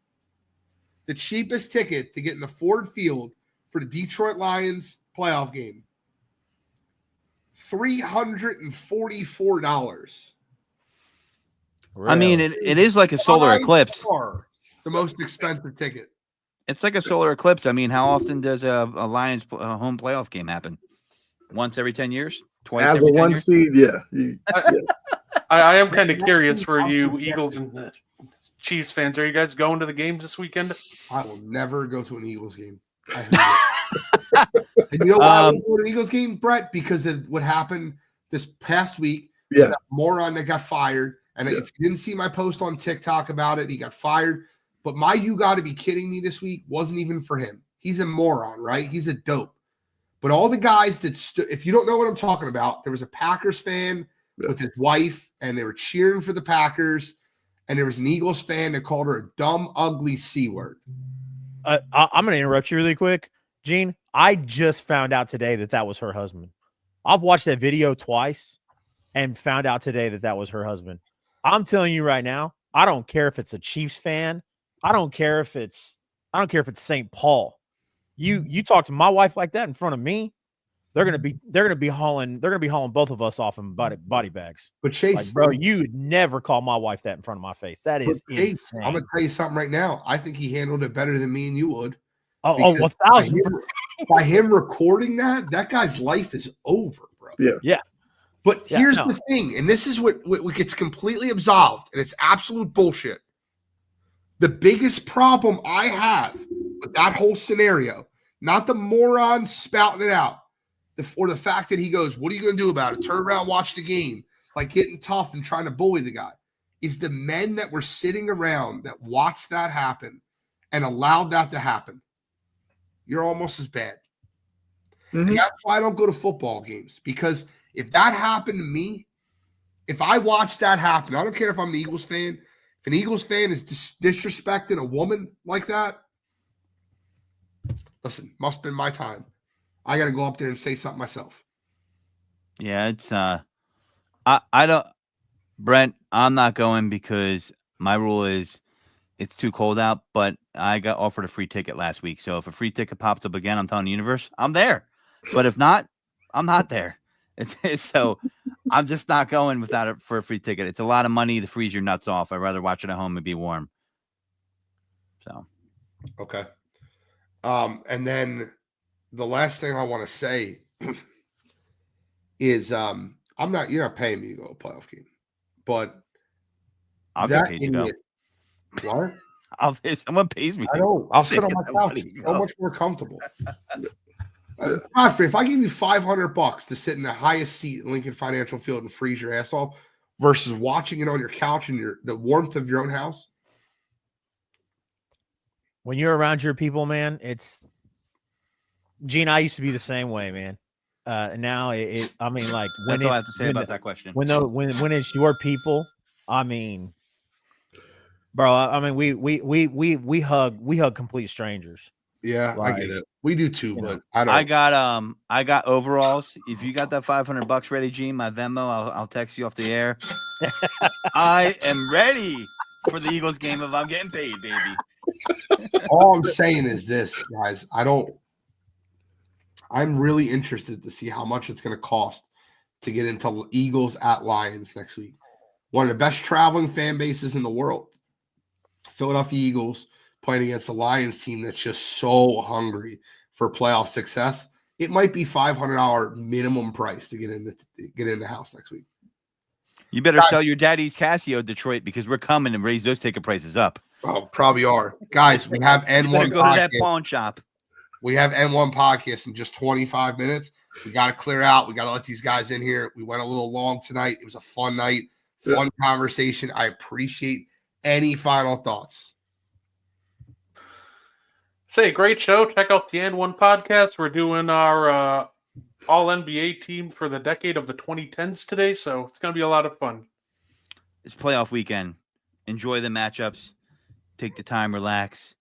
The cheapest ticket to get in the Ford Field for the Detroit Lions playoff game, $344. I mean, it is like a solar eclipse. The most expensive ticket. It's like a solar eclipse. I mean, how often does a Lions home playoff game happen? Once every 10 years? Twice as every a 10 one years? seed, yeah. I am kind of curious for you Eagles and Chiefs fans. Are you guys going to the games this weekend? I will never go to an Eagles game. I hate it. And you know why I won't go to an Eagles game, Brett? Because of what happened this past week. Yeah. That moron that got fired. And if you didn't see my post on TikTok about it, he got fired. But my "you got to be kidding me" this week wasn't even for him. He's a moron, right? He's a dope. But all the guys that if you don't know what I'm talking about, there was a Packers fan with his wife, and they were cheering for the Packers. And there was an Eagles fan that called her a dumb, ugly C word. I'm going to interrupt you really quick. Gene, I just found out today that was her husband. I've watched that video twice and found out today that was her husband. I'm telling you right now, I don't care if it's a Chiefs fan. I don't care if it's St. Paul. You talk to my wife like that in front of me, they're gonna be hauling both of us off in body bags. But Chase, like, bro, you'd never call my wife that in front of my face. That is insane. I'm gonna tell you something right now. I think he handled it better than me and you would. Oh, 1,000%. By him recording that guy's life is over, bro. Yeah. But here's the thing, and this is what gets completely absolved, and it's absolute bullshit. The biggest problem I have with that whole scenario, not the moron spouting it out, or the fact that he goes, "What are you going to do about it? Turn around, watch the game," like getting tough and trying to bully the guy, is the men that were sitting around that watched that happen and allowed that to happen. You're almost as bad. Mm-hmm. And that's why I don't go to football games, because if that happened to me, if I watch that happen, I don't care if I'm the Eagles fan. If an Eagles fan is disrespecting a woman like that, listen, must have been my time. I got to go up there and say something myself. Yeah, it's I don't, Brent, I'm not going because my rule is it's too cold out, but I got offered a free ticket last week. So if a free ticket pops up again, I'm telling the universe, I'm there. But if not, I'm not there. So I'm just not going without it for a free ticket. It's a lot of money to freeze your nuts off. I'd rather watch it at home and be warm. So, okay. And then the last thing I want to say is you're not paying me to go to a playoff game, but I'll that get paid to go. idiot, what? Someone pays me. I know. I'll sit Take on it, my that couch. money It's to so go. much more comfortable. Godfrey, if I give you $500 to sit in the highest seat in Lincoln Financial Field and freeze your ass off versus watching it on your couch in the warmth of your own house, When you're around your people, man, Gene, I used to be the same way, man. Now I mean, like when That's all I have it's to say about that question. when it's your people, I mean, bro, I mean, we hug complete strangers. yeah, I get it. We do too, but I don't. I got overalls. If you got that $500 ready, Gene, my Venmo, I'll text you off the air. I am ready for the Eagles game if I'm getting paid, baby. All I'm saying is this, guys. I'm really interested to see how much it's going to cost to get into Eagles at Lions next week. One of the best traveling fan bases in the world. Philadelphia Eagles playing against the Lions team that's just so hungry for playoff success. It might be $500 minimum price to get in the house next week. You better sell your daddy's Casio, Detroit, because we're coming and raise those ticket prices up. Oh, probably are. Guys, we have You better N1 go to that podcast. pawn shop. We have N1 podcast in just 25 minutes. We got to clear out. We got to let these guys in here. We went a little long tonight. It was a fun night, fun conversation. I appreciate any final thoughts. Say, great show. Check out the N1 podcast. We're doing our all NBA team for the decade of the 2010s today, so it's going to be a lot of fun. It's playoff weekend. Enjoy the matchups. Take the time, relax.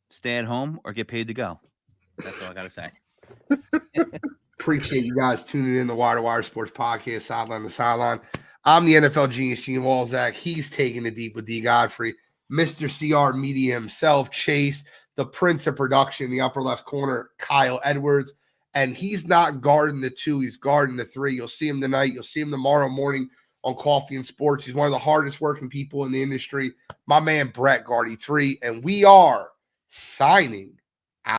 Stay at home or get paid to go. That's all I got to say. Appreciate you guys tuning in the Wire to Wire Sports Podcast, Sideline to Sideline. I'm the NFL genius, Gene Walzak. He's taking it deep with D. Godfrey. Mr. CR Media himself, Chase, the Prince of Production, the upper left corner, Kyle Edwards. And he's not guarding the 2, he's guarding the 3. You'll see him tonight. You'll see him tomorrow morning on Coffee and Sports. He's one of the hardest working people in the industry. My man, Brett Gardy 3. And we are signing